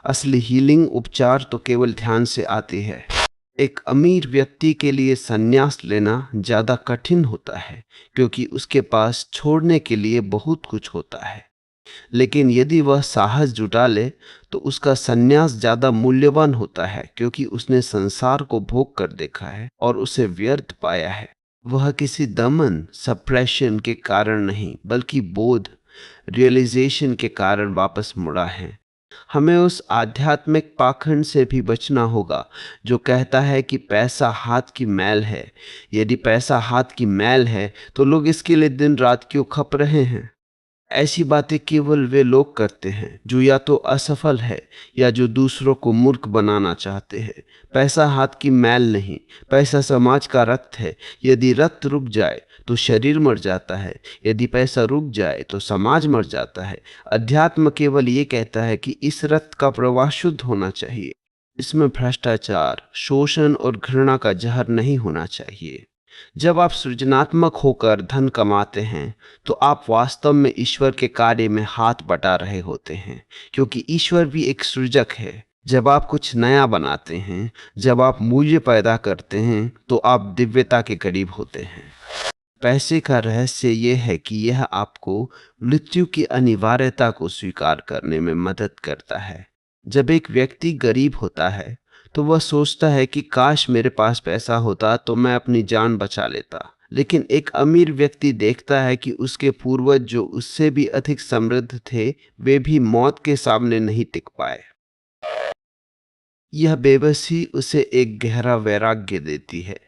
असली हीलिंग उपचार तो केवल ध्यान से आती है। एक अमीर व्यक्ति के लिए संन्यास लेना ज्यादा कठिन होता है, क्योंकि उसके पास छोड़ने के लिए बहुत कुछ होता है। लेकिन यदि वह साहस जुटा ले तो उसका संन्यास ज्यादा मूल्यवान होता है, क्योंकि उसने संसार को भोग कर देखा है और उसे व्यर्थ पाया है। वह किसी दमन, सप्रेशन के कारण नहीं, बल्कि बोध, रियलाइजेशन के कारण वापस मुड़ा है। हमें उस आध्यात्मिक पाखंड से भी बचना होगा जो कहता है कि पैसा हाथ की मैल है। यदि पैसा हाथ की मैल है तो लोग इसके लिए दिन रात क्यों खप रहे हैं? ऐसी बातें केवल वे लोग करते हैं जो या तो असफल है या जो दूसरों को मूर्ख बनाना चाहते हैं। पैसा हाथ की मैल नहीं, पैसा समाज का रक्त है। यदि रक्त रुक जाए तो शरीर मर जाता है, यदि पैसा रुक जाए तो समाज मर जाता है। अध्यात्म केवल ये कहता है कि इस रक्त का प्रवाह शुद्ध होना चाहिए, इसमें भ्रष्टाचार, शोषण और घृणा का जहर नहीं होना चाहिए। जब आप सृजनात्मक होकर धन कमाते हैं तो आप वास्तव में ईश्वर के कार्य में हाथ बटा रहे होते हैं, क्योंकि ईश्वर भी एक सृजक है। जब आप कुछ नया बनाते हैं, जब आप मूल्य पैदा करते हैं, तो आप दिव्यता के करीब होते हैं। पैसे का रहस्य यह है कि यह आपको मृत्यु की अनिवार्यता को स्वीकार करने में मदद करता है। जब एक व्यक्ति गरीब होता है तो वह सोचता है कि काश मेरे पास पैसा होता तो मैं अपनी जान बचा लेता। लेकिन एक अमीर व्यक्ति देखता है कि उसके पूर्वज जो उससे भी अधिक समृद्ध थे, वे भी मौत के सामने नहीं टिक पाए। यह बेबसी उसे एक गहरा वैराग्य देती है।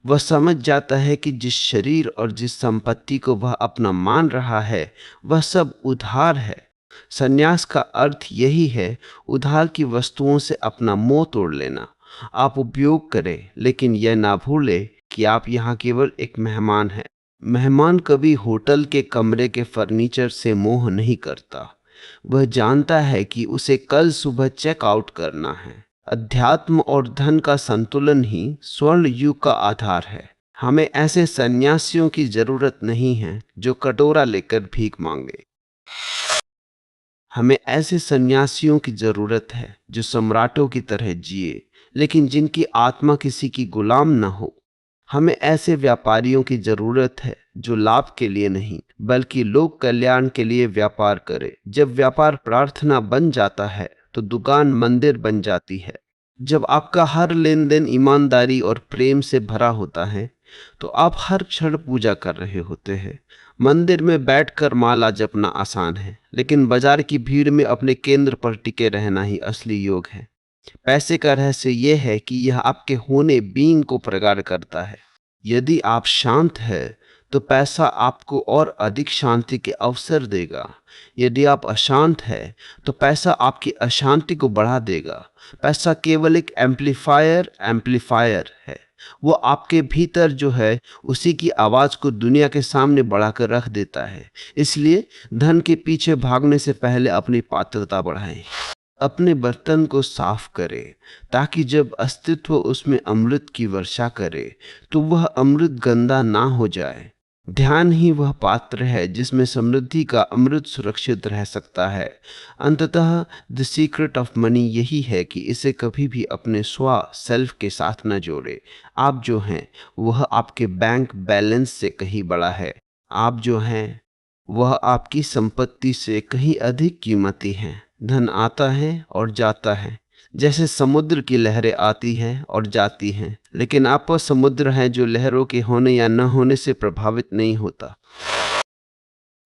वह समझ जाता है कि जिस शरीर और जिस संपत्ति को वह अपना मान रहा है, वह सब उधार है। संन्यास का अर्थ यही है, उधार की वस्तुओं से अपना मोह तोड़ लेना। आप उपयोग करें, लेकिन यह ना भूलें कि आप यहाँ केवल एक मेहमान हैं। मेहमान कभी होटल के कमरे के फर्नीचर से मोह नहीं करता। वह जानता है कि उसे कल सुबह चेक आउट करना है। अध्यात्म और धन का संतुलन ही स्वर्ण युग का आधार है। हमें ऐसे सन्यासियों की जरूरत नहीं है जो कटोरा लेकर भीख मांगे। हमें ऐसे सन्यासियों की जरूरत है जो सम्राटों की तरह जिए, लेकिन जिनकी आत्मा किसी की गुलाम न हो। हमें ऐसे व्यापारियों की जरूरत है जो लाभ के लिए नहीं, बल्कि लोक कल्याण के लिए व्यापार करे। जब व्यापार प्रार्थना बन जाता है तो दुकान मंदिर बन जाती है। जब आपका हर लेन देन ईमानदारी और प्रेम से भरा होता है तो आप हर क्षण पूजा कर रहे होते हैं। मंदिर में बैठकर माला जपना आसान है, लेकिन बाजार की भीड़ में अपने केंद्र पर टिके रहना ही असली योग है। पैसे का रहस्य यह है कि यह आपके होने बीइंग को प्रगाढ़ करता है। यदि आप शांत हैं तो पैसा आपको और अधिक शांति के अवसर देगा। यदि आप अशांत हैं तो पैसा आपकी अशांति को बढ़ा देगा। पैसा केवल एक एम्पलीफायर है। वो आपके भीतर जो है उसी की आवाज को दुनिया के सामने बढ़ाकर रख देता है। इसलिए धन के पीछे भागने से पहले अपनी पात्रता बढ़ाएं। अपने बर्तन को साफ करें ताकि जब अस्तित्व उसमें अमृत की वर्षा करे तो वह अमृत गंदा ना हो जाए। ध्यान ही वह पात्र है जिसमें समृद्धि का अमृत सुरक्षित रह सकता है। अंततः द सीक्रेट ऑफ मनी यही है कि इसे कभी भी अपने सेल्फ के साथ न जोड़े। आप जो हैं वह आपके बैंक बैलेंस से कहीं बड़ा है। आप जो हैं वह आपकी संपत्ति से कहीं अधिक कीमती हैं। धन आता है और जाता है, जैसे समुद्र की लहरें आती हैं और जाती हैं, लेकिन आप वह समुद्र हैं जो लहरों के होने या न होने से प्रभावित नहीं होता।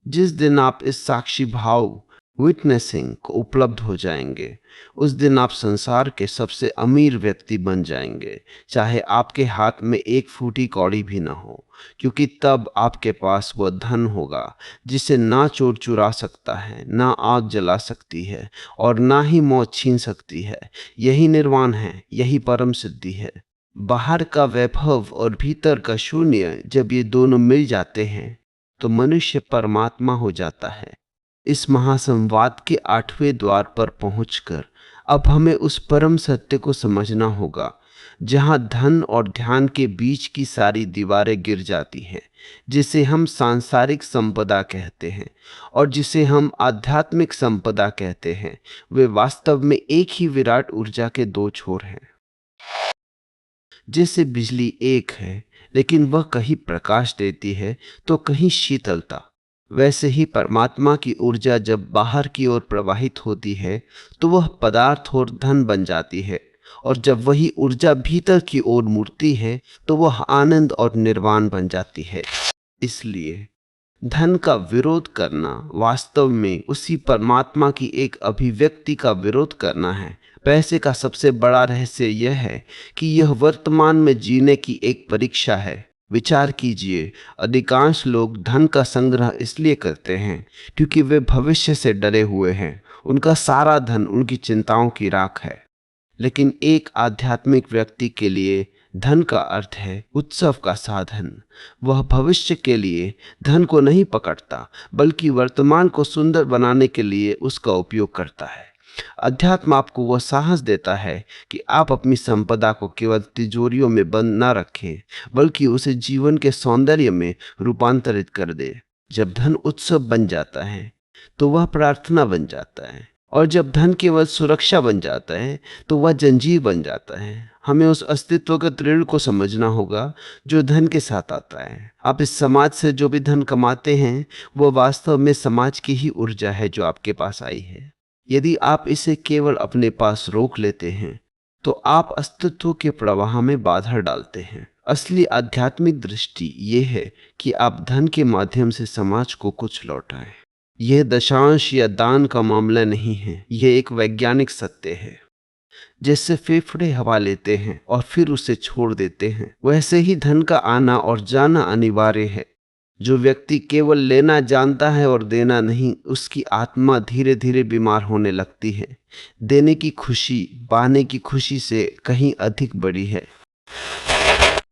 जिस दिन आप इस साक्षी भाव विटनेसिंग को उपलब्ध हो जाएंगे, उस दिन आप संसार के सबसे अमीर व्यक्ति बन जाएंगे, चाहे आपके हाथ में एक फूटी कौड़ी भी ना हो, क्योंकि तब आपके पास वह धन होगा जिसे ना चोर चुरा सकता है, ना आग जला सकती है और ना ही मौत छीन सकती है। यही निर्वाण है, यही परम सिद्धि है। बाहर का वैभव और भीतर का शून्य जब ये दोनों मिल जाते हैं तो मनुष्य परमात्मा हो जाता है। इस महासंवाद के 8वें द्वार पर पहुंचकर अब हमें उस परम सत्य को समझना होगा जहां धन और ध्यान के बीच की सारी दीवारें गिर जाती हैं, जिसे हम सांसारिक संपदा कहते हैं और जिसे हम आध्यात्मिक संपदा कहते हैं। वे वास्तव में एक ही विराट ऊर्जा के दो छोर हैं। जैसे बिजली एक है, लेकिन वह कहीं प्रकाश देती है तो कहीं शीतलता, वैसे ही परमात्मा की ऊर्जा जब बाहर की ओर प्रवाहित होती है तो वह पदार्थ और धन बन जाती है, और जब वही ऊर्जा भीतर की ओर मुड़ती है तो वह आनंद और निर्वाण बन जाती है। इसलिए धन का विरोध करना वास्तव में उसी परमात्मा की एक अभिव्यक्ति का विरोध करना है। पैसे का सबसे बड़ा रहस्य यह है कि यह वर्तमान में जीने की एक परीक्षा है। विचार कीजिए, अधिकांश लोग धन का संग्रह इसलिए करते हैं क्योंकि वे भविष्य से डरे हुए हैं। उनका सारा धन उनकी चिंताओं की राख है। लेकिन एक आध्यात्मिक व्यक्ति के लिए धन का अर्थ है उत्सव का साधन। वह भविष्य के लिए धन को नहीं पकड़ता, बल्कि वर्तमान को सुंदर बनाने के लिए उसका उपयोग करता है। अध्यात्म आपको वह साहस देता है कि आप अपनी संपदा को केवल तिजोरियों में बंद न रखें, बल्कि उसे जीवन के सौंदर्य में रूपांतरित कर दे। जब धन उत्सव बन जाता है तो वह प्रार्थना बन जाता है, और जब धन केवल सुरक्षा बन जाता है तो वह जंजीर बन जाता है। हमें उस अस्तित्वगत ऋण को समझना होगा जो धन के साथ आता है। आप इस समाज से जो भी धन कमाते हैं वो वास्तव में समाज की ही ऊर्जा है जो आपके पास आई है। यदि आप इसे केवल अपने पास रोक लेते हैं तो आप अस्तित्व के प्रवाह में बाधा डालते हैं। असली आध्यात्मिक दृष्टि ये है कि आप धन के माध्यम से समाज को कुछ लौटाएं। यह दशांश या दान का मामला नहीं है, यह एक वैज्ञानिक सत्य है। जैसे फेफड़े हवा लेते हैं और फिर उसे छोड़ देते हैं, वैसे ही धन का आना और जाना अनिवार्य है। जो व्यक्ति केवल लेना जानता है और देना नहीं, उसकी आत्मा धीरे धीरे बीमार होने लगती है। देने की खुशी पाने की खुशी से कहीं अधिक बड़ी है।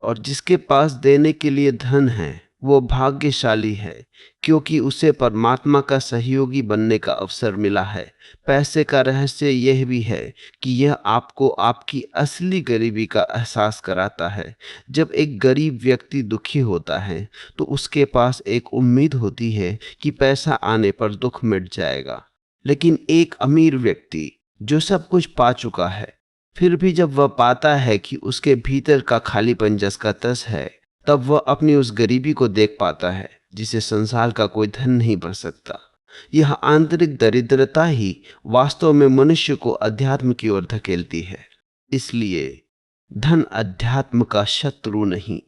और जिसके पास देने के लिए धन है वो भाग्यशाली है, क्योंकि उसे परमात्मा का सहयोगी बनने का अवसर मिला है। पैसे का रहस्य यह भी है कि यह आपको आपकी असली गरीबी का एहसास कराता है। जब एक गरीब व्यक्ति दुखी होता है तो उसके पास एक उम्मीद होती है कि पैसा आने पर दुख मिट जाएगा। लेकिन एक अमीर व्यक्ति जो सब कुछ पा चुका है, फिर भी जब वह पाता है कि उसके भीतर का खालीपन जिसका तस है, तब वह अपनी उस गरीबी को देख पाता है जिसे संसार का कोई धन नहीं भर सकता। यह आंतरिक दरिद्रता ही वास्तव में मनुष्य को अध्यात्म की ओर धकेलती है। इसलिए धन अध्यात्म का शत्रु नहीं,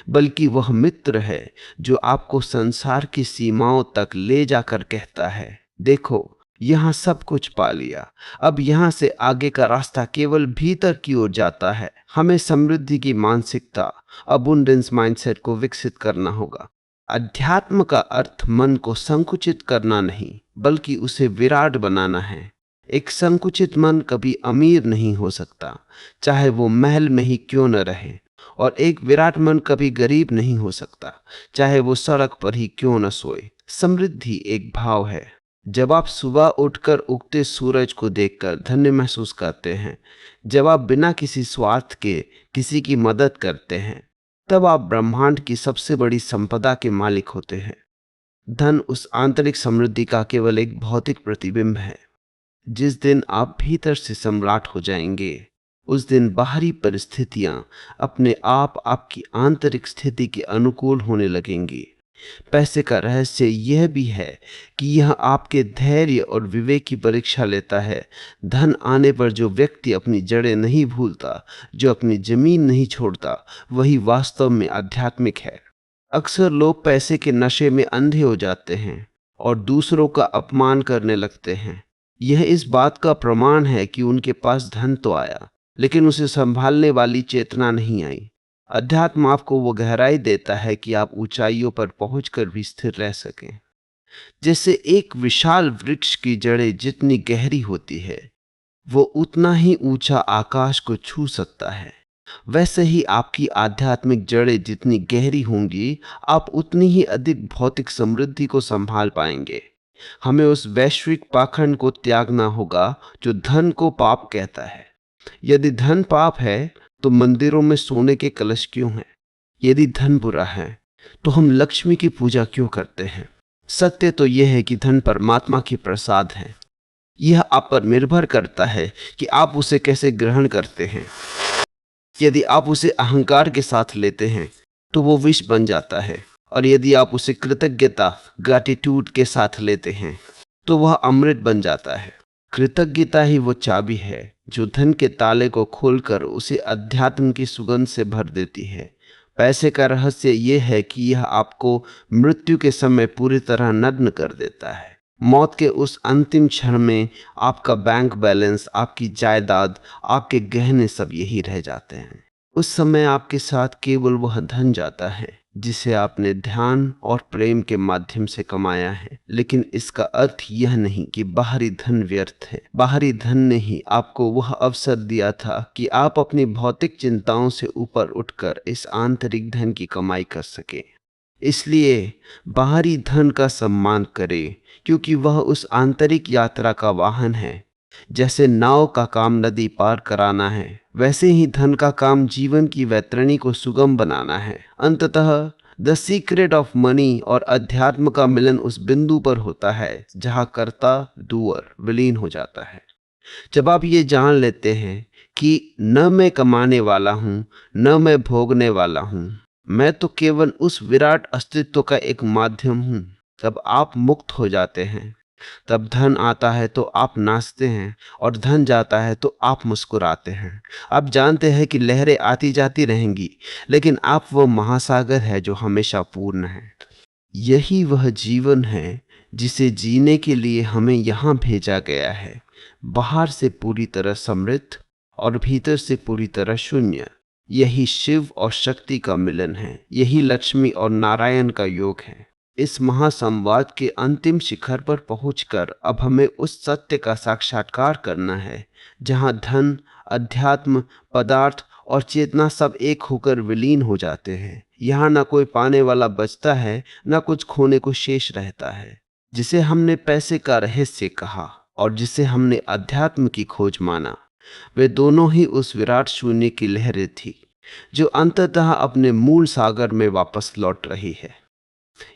बल्कि वह मित्र है जो आपको संसार की सीमाओं तक ले जाकर कहता है, देखो यहां सब कुछ पा लिया, अब यहां से आगे का रास्ता केवल भीतर की ओर जाता है। हमें समृद्धि की मानसिकता, अबुंडेंस माइंडसेट को विकसित करना होगा। अध्यात्म का अर्थ मन को संकुचित करना नहीं, बल्कि उसे विराट बनाना है। एक संकुचित मन कभी अमीर नहीं हो सकता, चाहे वो महल में ही क्यों न रहे, और एक विराट मन कभी गरीब नहीं हो सकता, चाहे वो सड़क पर ही क्यों न सोए। समृद्धि एक भाव है। जब आप सुबह उठकर उगते सूरज को देखकर धन्य महसूस करते हैं, जब आप बिना किसी स्वार्थ के किसी की मदद करते हैं, तब आप ब्रह्मांड की सबसे बड़ी संपदा के मालिक होते हैं। धन उस आंतरिक समृद्धि का केवल एक भौतिक प्रतिबिंब है। जिस दिन आप भीतर से सम्राट हो जाएंगे, उस दिन बाहरी परिस्थितियां अपने आप आपकी आंतरिक स्थिति के अनुकूल होने लगेंगी। पैसे का रहस्य यह भी है कि यह आपके धैर्य और विवेक की परीक्षा लेता है। धन आने पर जो व्यक्ति अपनी जड़ें नहीं भूलता, जो अपनी जमीन नहीं छोड़ता, वही वास्तव में आध्यात्मिक है। अक्सर लोग पैसे के नशे में अंधे हो जाते हैं और दूसरों का अपमान करने लगते हैं। यह इस बात का प्रमाण है कि उनके पास धन तो आया, लेकिन उसे संभालने वाली चेतना नहीं आई। अध्यात्म आपको वो गहराई देता है कि आप ऊंचाइयों पर पहुंचकर भी स्थिर रह सकें। जैसे एक विशाल वृक्ष की जड़ें जितनी गहरी होती है, वो उतना ही ऊंचा आकाश को छू सकता है। वैसे ही आपकी आध्यात्मिक जड़ें जितनी गहरी होंगी, आप उतनी ही अधिक भौतिक समृद्धि को संभाल पाएंगे। हमें उस वैश्विक पाखंड को त्यागना होगा जो धन को पाप कहता है। यदि धन पाप है तो मंदिरों में सोने के कलश क्यों हैं? यदि धन बुरा है तो हम लक्ष्मी की पूजा क्यों करते हैं? सत्य तो यह है कि धन परमात्मा की प्रसाद है। यह आप पर निर्भर करता है कि आप उसे कैसे ग्रहण करते हैं। यदि आप उसे अहंकार के साथ लेते हैं तो वो विष बन जाता है, और यदि आप उसे कृतज्ञता ग्रैटिट्यूड के साथ लेते हैं तो वह अमृत बन जाता है। कृतज्ञता ही वो चाबी है जो धन के ताले को खोलकर उसे अध्यात्म की सुगंध से भर देती है। पैसे का रहस्य यह है कि यह आपको मृत्यु के समय पूरी तरह नग्न कर देता है। मौत के उस अंतिम क्षण में आपका बैंक बैलेंस, आपकी जायदाद, आपके गहने सब यही रह जाते हैं। उस समय आपके साथ केवल वह धन जाता है जिसे आपने ध्यान और प्रेम के माध्यम से कमाया है। लेकिन इसका अर्थ यह नहीं कि बाहरी धन व्यर्थ है। बाहरी धन ने ही आपको वह अवसर दिया था कि आप अपनी भौतिक चिंताओं से ऊपर उठकर इस आंतरिक धन की कमाई कर सके। इसलिए बाहरी धन का सम्मान करें, क्योंकि वह उस आंतरिक यात्रा का वाहन है। जैसे नाव का काम नदी पार कराना है, वैसे ही धन का काम जीवन की वैतरणी को सुगम बनाना है। अंततः द सीक्रेट ऑफ मनी और अध्यात्म का मिलन उस बिंदु पर होता है जहां कर्ता डूअर विलीन हो जाता है। जब आप ये जान लेते हैं कि न मैं कमाने वाला हूं, न मैं भोगने वाला हूं, मैं तो केवल उस विराट अस्तित्व का एक माध्यम हूं, तब आप मुक्त हो जाते हैं। तब धन आता है तो आप नाचते हैं और धन जाता है तो आप मुस्कुराते हैं। आप जानते हैं कि लहरें आती जाती रहेंगी, लेकिन आप वो महासागर है जो हमेशा पूर्ण है। यही वह जीवन है जिसे जीने के लिए हमें यहाँ भेजा गया है, बाहर से पूरी तरह समृद्ध और भीतर से पूरी तरह शून्य। यही शिव और शक्ति का मिलन है, यही लक्ष्मी और नारायण का योग है। इस महासंवाद के अंतिम शिखर पर पहुंचकर अब हमें उस सत्य का साक्षात्कार करना है जहां धन, अध्यात्म, पदार्थ और चेतना सब एक होकर विलीन हो जाते हैं। यहाँ ना कोई पाने वाला बचता है, ना कुछ खोने को शेष रहता है। जिसे हमने पैसे का रहस्य कहा और जिसे हमने अध्यात्म की खोज माना, वे दोनों ही उस विराट शून्य की लहरें थी जो अंततः अपने मूल सागर में वापस लौट रही है।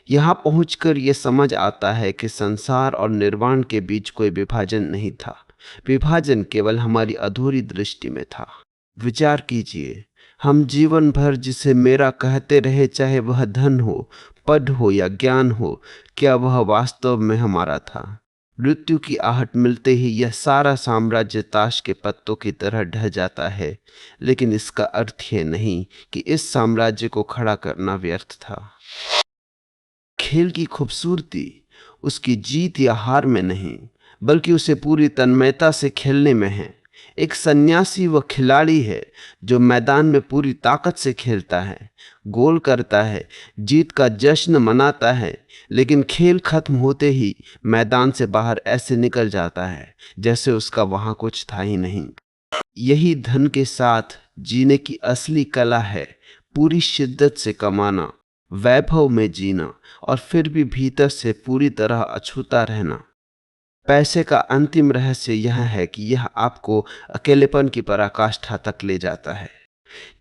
यहाँ पहुंचकर यह समझ आता है कि संसार और निर्वाण के बीच कोई विभाजन नहीं था। विभाजन केवल हमारी अधूरी दृष्टि में था। विचार कीजिए, हम जीवन भर जिसे मेरा कहते रहे, चाहे वह धन हो, पद हो या ज्ञान हो, क्या वह वास्तव में हमारा था? मृत्यु की आहट मिलते ही यह सारा साम्राज्य ताश के पत्तों की तरह ढह जाता है, लेकिन इसका अर्थ यह नहीं कि इस साम्राज्य को खड़ा करना व्यर्थ था। खेल की खूबसूरती उसकी जीत या हार में नहीं, बल्कि उसे पूरी तन्मयता से खेलने में है। एक सन्यासी वह खिलाड़ी है जो मैदान में पूरी ताकत से खेलता है, गोल करता है, जीत का जश्न मनाता है, लेकिन खेल खत्म होते ही मैदान से बाहर ऐसे निकल जाता है जैसे उसका वहां कुछ था ही नहीं। यही धन के साथ जीने की असली कला है, पूरी शिद्दत से कमाना, वैभव में जीना और फिर भी भीतर से पूरी तरह अछूता रहना। पैसे का अंतिम रहस्य यह है कि यह आपको अकेलेपन की पराकाष्ठा तक ले जाता है।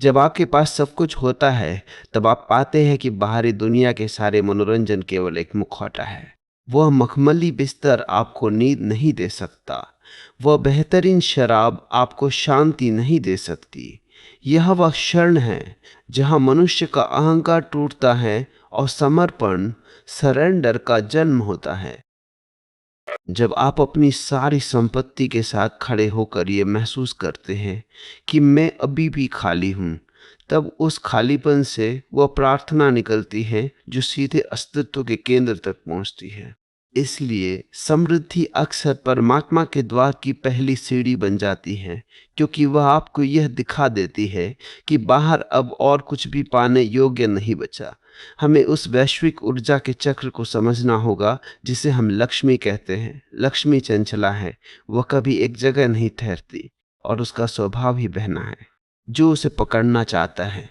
जब आपके पास सब कुछ होता है, तब आप पाते हैं कि बाहरी दुनिया के सारे मनोरंजन केवल एक मुखौटा है। वह मखमली बिस्तर आपको नींद नहीं दे सकता, वह बेहतरीन शराब आपको शांति नहीं दे सकती। यह वह क्षण है जहां मनुष्य का अहंकार टूटता है और समर्पण, सरेंडर का जन्म होता है। जब आप अपनी सारी संपत्ति के साथ खड़े होकर ये महसूस करते हैं कि मैं अभी भी खाली हूं, तब उस खालीपन से वह प्रार्थना निकलती है जो सीधे अस्तित्व के केंद्र तक पहुंचती है। इसलिए समृद्धि अक्सर परमात्मा के द्वार की पहली सीढ़ी बन जाती है, क्योंकि वह आपको यह दिखा देती है कि बाहर अब और कुछ भी पाने योग्य नहीं बचा। हमें उस वैश्विक ऊर्जा के चक्र को समझना होगा जिसे हम लक्ष्मी कहते हैं। लक्ष्मी चंचला है, वह कभी एक जगह नहीं ठहरती और उसका स्वभाव ही बहना है। जो उसे पकड़ना चाहता है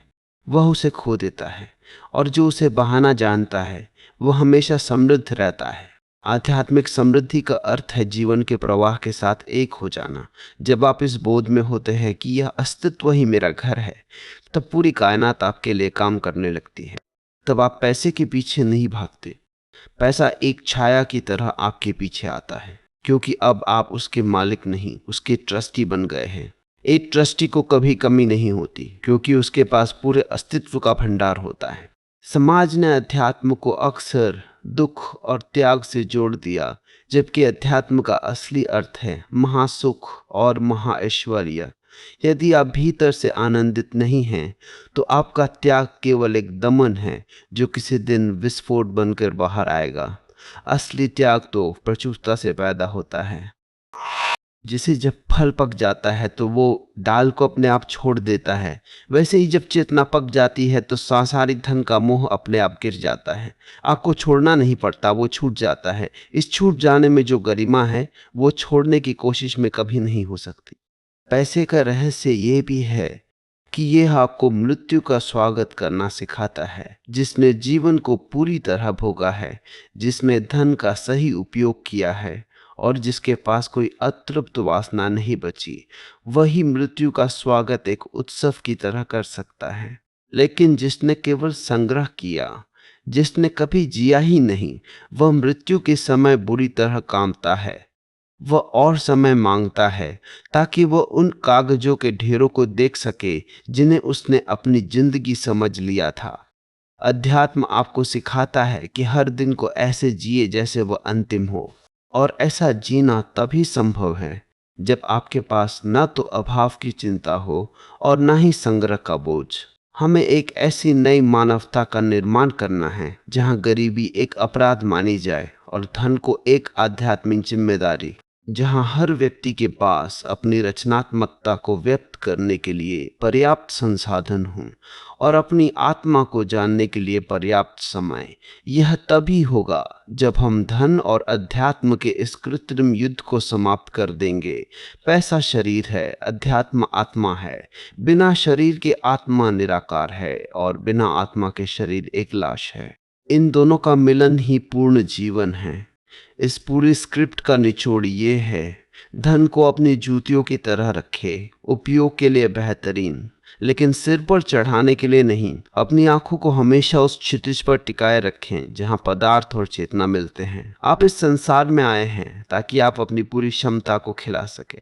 वह उसे खो देता है, और जो उसे बहाना जानता है वह हमेशा समृद्ध रहता है। आध्यात्मिक समृद्धि का अर्थ है जीवन के प्रवाह के साथ एक हो जाना। जब आप इस बोध में होते हैं कि यह अस्तित्व ही मेरा घर है, तब पूरी कायनात आपके लिए काम करने लगती है। तब आप पैसे के पीछे नहीं भागते। पैसा एक छाया की तरह आपके पीछे आता है, क्योंकि अब आप उसके मालिक नहीं, उसके ट्रस्टी बन गए हैं। एक ट्रस्टी को कभी कमी नहीं होती, क्योंकि उसके पास पूरे अस्तित्व का भंडार होता है। समाज ने अध्यात्म को अक्सर दुख और त्याग से जोड़ दिया, जबकि अध्यात्म का असली अर्थ है महासुख और महाऐश्वर्य। यदि आप भीतर से आनंदित नहीं हैं, तो आपका त्याग केवल एक दमन है जो किसी दिन विस्फोट बनकर बाहर आएगा। असली त्याग तो प्रचुरता से पैदा होता है। जिसे जब फल पक जाता है तो वो डाल को अपने आप छोड़ देता है, वैसे ही जब चेतना पक जाती है तो सांसारिक धन का मोह अपने आप गिर जाता है। आपको छोड़ना नहीं पड़ता, वो छूट जाता है। इस छूट जाने में जो गरिमा है, वो छोड़ने की कोशिश में कभी नहीं हो सकती। पैसे का रहस्य ये भी है कि यह आपको मृत्यु का स्वागत करना सिखाता है, जिसने जीवन को पूरी तरह भोगा है, जिसने धन का सही उपयोग किया है और जिसके पास कोई अतृप्त वासना नहीं बची। वही मृत्यु का स्वागत एक उत्सव की तरह कर सकता है। लेकिन जिसने केवल संग्रह किया, जिसने कभी जिया ही नहीं, वह मृत्यु के समय बुरी तरह कांपता है। वह और समय मांगता है ताकि वह उन कागजों के ढेरों को देख सके जिन्हें उसने अपनी जिंदगी समझ लिया था। अध्यात्म आपको सिखाता है कि हर दिन को ऐसे जिए जैसे वह अंतिम हो, और ऐसा जीना तभी संभव है जब आपके पास न तो अभाव की चिंता हो और न ही संग्रह का बोझ। हमें एक ऐसी नई मानवता का निर्माण करना है जहां गरीबी एक अपराध मानी जाए और धन को एक आध्यात्मिक जिम्मेदारी, जहां हर व्यक्ति के पास अपनी रचनात्मकता को व्यक्त करने के लिए पर्याप्त संसाधन हों और अपनी आत्मा को जानने के लिए पर्याप्त समय। यह तभी होगा जब हम धन और अध्यात्म के इस कृत्रिम युद्ध को समाप्त कर देंगे। पैसा शरीर है, अध्यात्म आत्मा है। बिना शरीर के आत्मा निराकार है और बिना आत्मा के शरीर एक लाश है। इन दोनों का मिलन ही पूर्ण जीवन है। इस पूरी स्क्रिप्ट का निचोड़ ये है, धन को अपनी जूतियों की तरह रखे, उपयोग के लिए बेहतरीन, लेकिन सिर पर चढ़ाने के लिए नहीं। अपनी आंखों को हमेशा उस क्षितिज पर टिकाए रखें जहां पदार्थ और चेतना मिलते हैं। आप इस संसार में आए हैं ताकि आप अपनी पूरी क्षमता को खिला सके।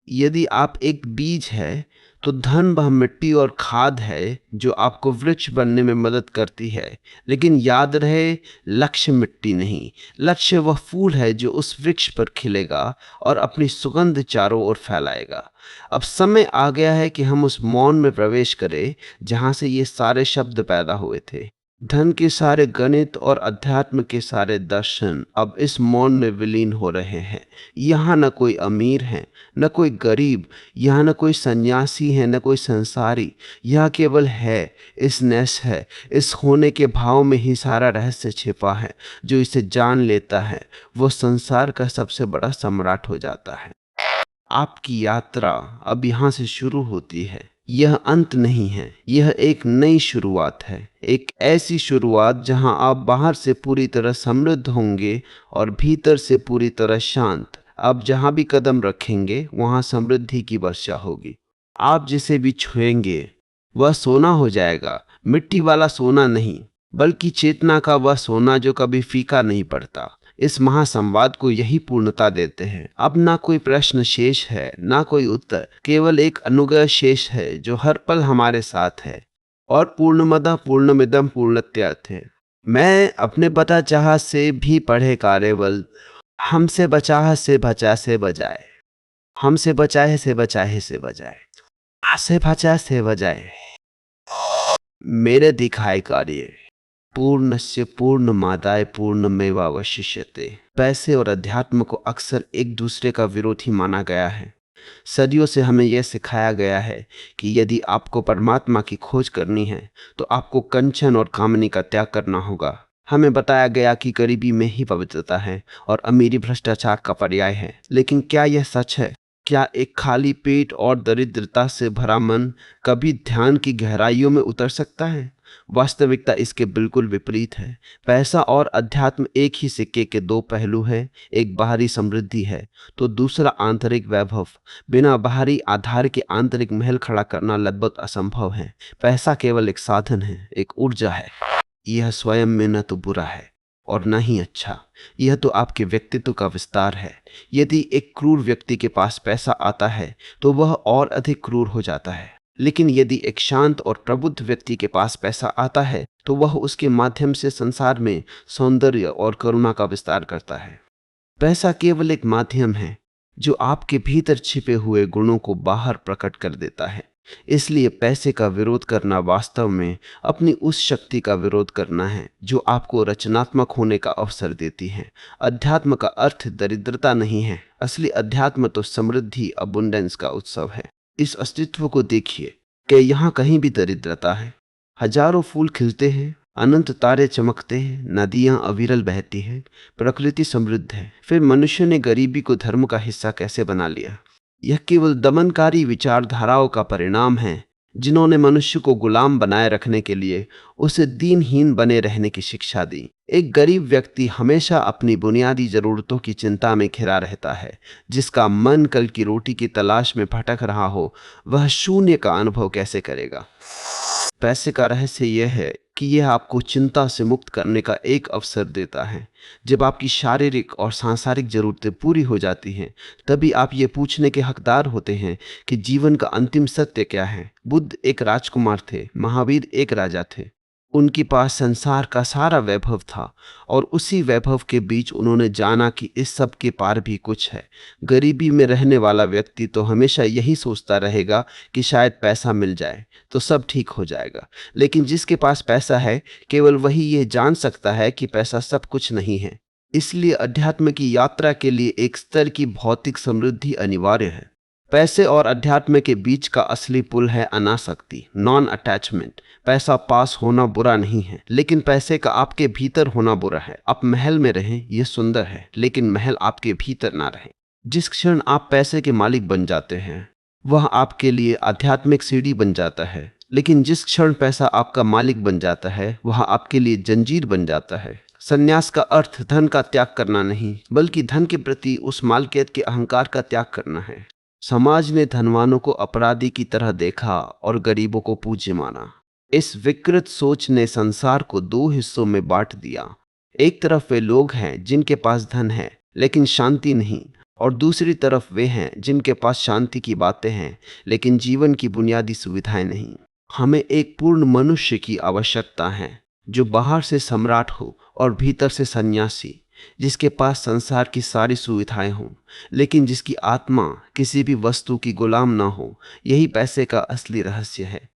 यदि आप एक बीज है तो धन वह मिट्टी और खाद है जो आपको वृक्ष बनने में मदद करती है। लेकिन याद रहे, लक्ष्य मिट्टी नहीं, लक्ष्य वह फूल है जो उस वृक्ष पर खिलेगा और अपनी सुगंध चारों ओर फैलाएगा। अब समय आ गया है कि हम उस मौन में प्रवेश करें जहां से ये सारे शब्द पैदा हुए थे। धन के सारे गणित और अध्यात्म के सारे दर्शन अब इस मौन में विलीन हो रहे हैं। यहाँ न कोई अमीर है, न कोई गरीब, यहाँ न कोई सन्यासी है, न कोई संसारी। यह केवल है, इस नैस है, इस होने के भाव में ही सारा रहस्य छिपा है। जो इसे जान लेता है वो संसार का सबसे बड़ा सम्राट हो जाता है। आपकी यात्रा अब यहाँ से शुरू होती है। यह अंत नहीं है, यह एक नई शुरुआत है। एक ऐसी शुरुआत जहां आप बाहर से पूरी तरह समृद्ध होंगे और भीतर से पूरी तरह शांत। आप जहां भी कदम रखेंगे वहां समृद्धि की वर्षा होगी। आप जिसे भी छुएंगे वह सोना हो जाएगा, मिट्टी वाला सोना नहीं, बल्कि चेतना का वह सोना जो कभी फीका नहीं पड़ता। इस महासंवाद को यही पूर्णता देते हैं। अब ना कोई प्रश्न शेष है, ना कोई उत्तर, केवल एक अनुग्रह शेष है जो हर पल हमारे साथ है। और पूर्णमदः पूर्णमिदं पूर्णस्य। मैं अपने बता चाह से भी पढ़े कार्यबल, हमसे बचाह से बचा से बजाए, हमसे बचाए से बचाए से बजाए, से बचा से बजाए, मेरे दिखाए कार्य पूर्णस्य पूर्णमादाय पूर्णमेवावशिष्यते। पैसे और अध्यात्म को अक्सर एक दूसरे का विरोधी माना गया है। सदियों से हमें यह सिखाया गया है कि यदि आपको परमात्मा की खोज करनी है तो आपको कंचन और कामनी का त्याग करना होगा। हमें बताया गया कि गरीबी में ही पवित्रता है और अमीरी भ्रष्टाचार का पर्याय है। लेकिन क्या यह सच है? क्या एक खाली पेट और दरिद्रता से भरा मन कभी ध्यान की गहराइयों में उतर सकता है? वास्तविकता इसके बिल्कुल विपरीत है। पैसा और अध्यात्म एक ही सिक्के के दो पहलू हैं। एक बाहरी समृद्धि है तो दूसरा आंतरिक वैभव। बिना बाहरी आधार के आंतरिक महल खड़ा करना लगभग असंभव है। पैसा केवल एक साधन है, एक ऊर्जा है। यह स्वयं में न तो बुरा है और न ही अच्छा, यह तो आपके व्यक्तित्व का विस्तार है। यदि एक क्रूर व्यक्ति के पास पैसा आता है तो वह और अधिक क्रूर हो जाता है, लेकिन यदि एक शांत और प्रबुद्ध व्यक्ति के पास पैसा आता है तो वह उसके माध्यम से संसार में सौंदर्य और करुणा का विस्तार करता है। पैसा केवल एक माध्यम है जो आपके भीतर छिपे हुए गुणों को बाहर प्रकट कर देता है। इसलिए पैसे का विरोध करना वास्तव में अपनी उस शक्ति का विरोध करना है जो आपको रचनात्मक होने का अवसर देती है। अध्यात्म का अर्थ दरिद्रता नहीं है। असली अध्यात्म तो समृद्धि, अबुंडेंस का उत्सव है। इस अस्तित्व को देखिए कि यहाँ कहीं भी दरिद्रता है। हजारों फूल खिलते हैं, अनंत तारे चमकते हैं, नदियां अविरल बहती हैं, प्रकृति समृद्ध है। फिर मनुष्य ने गरीबी को धर्म का हिस्सा कैसे बना लिया? यह केवल दमनकारी विचारधाराओं का परिणाम है जिन्होंने मनुष्य को गुलाम बनाए रखने के लिए उसे दीनहीन बने रहने की शिक्षा दी। एक गरीब व्यक्ति हमेशा अपनी बुनियादी जरूरतों की चिंता में घिरा रहता है। जिसका मन कल की रोटी की तलाश में भटक रहा हो, वह शून्य का अनुभव कैसे करेगा? पैसे का रहस्य यह है कि यह आपको चिंता से मुक्त करने का एक अवसर देता है। जब आपकी शारीरिक और सांसारिक जरूरतें पूरी हो जाती हैं, तभी आप ये पूछने के हकदार होते हैं कि जीवन का अंतिम सत्य क्या है। बुद्ध एक राजकुमार थे, महावीर एक राजा थे। उनके पास संसार का सारा वैभव था और उसी वैभव के बीच उन्होंने जाना कि इस सब के पार भी कुछ है। गरीबी में रहने वाला व्यक्ति तो हमेशा यही सोचता रहेगा कि शायद पैसा मिल जाए तो सब ठीक हो जाएगा। लेकिन जिसके पास पैसा है, केवल वही ये जान सकता है कि पैसा सब कुछ नहीं है। इसलिए अध्यात्म की यात्रा के लिए एक स्तर की भौतिक समृद्धि अनिवार्य है। पैसे और अध्यात्म के बीच का असली पुल है अनासक्ति, नॉन अटैचमेंट। पैसा पास होना बुरा नहीं है, लेकिन पैसे का आपके भीतर होना बुरा है। आप महल में रहें, यह सुंदर है, लेकिन महल आपके भीतर ना रहे। जिस क्षण आप पैसे के मालिक बन जाते हैं, वह आपके लिए आध्यात्मिक सीढ़ी बन जाता है। लेकिन जिस क्षण पैसा आपका मालिक बन जाता है, वह आपके लिए जंजीर बन जाता है। संन्यास का अर्थ धन का त्याग करना नहीं, बल्कि धन के प्रति उस मालकियत के अहंकार का त्याग करना है। समाज ने धनवानों को अपराधी की तरह देखा और गरीबों को पूज्य माना। इस विकृत सोच ने संसार को दो हिस्सों में बांट दिया। एक तरफ वे लोग हैं जिनके पास धन है लेकिन शांति नहीं, और दूसरी तरफ वे हैं जिनके पास शांति की बातें हैं लेकिन जीवन की बुनियादी सुविधाएं नहीं। हमें एक पूर्ण मनुष्य की आवश्यकता है, जो बाहर से सम्राट हो और भीतर से सन्यासी, जिसके पास संसार की सारी सुविधाएं हों लेकिन जिसकी आत्मा किसी भी वस्तु की गुलाम ना हो। यही पैसे का असली रहस्य है।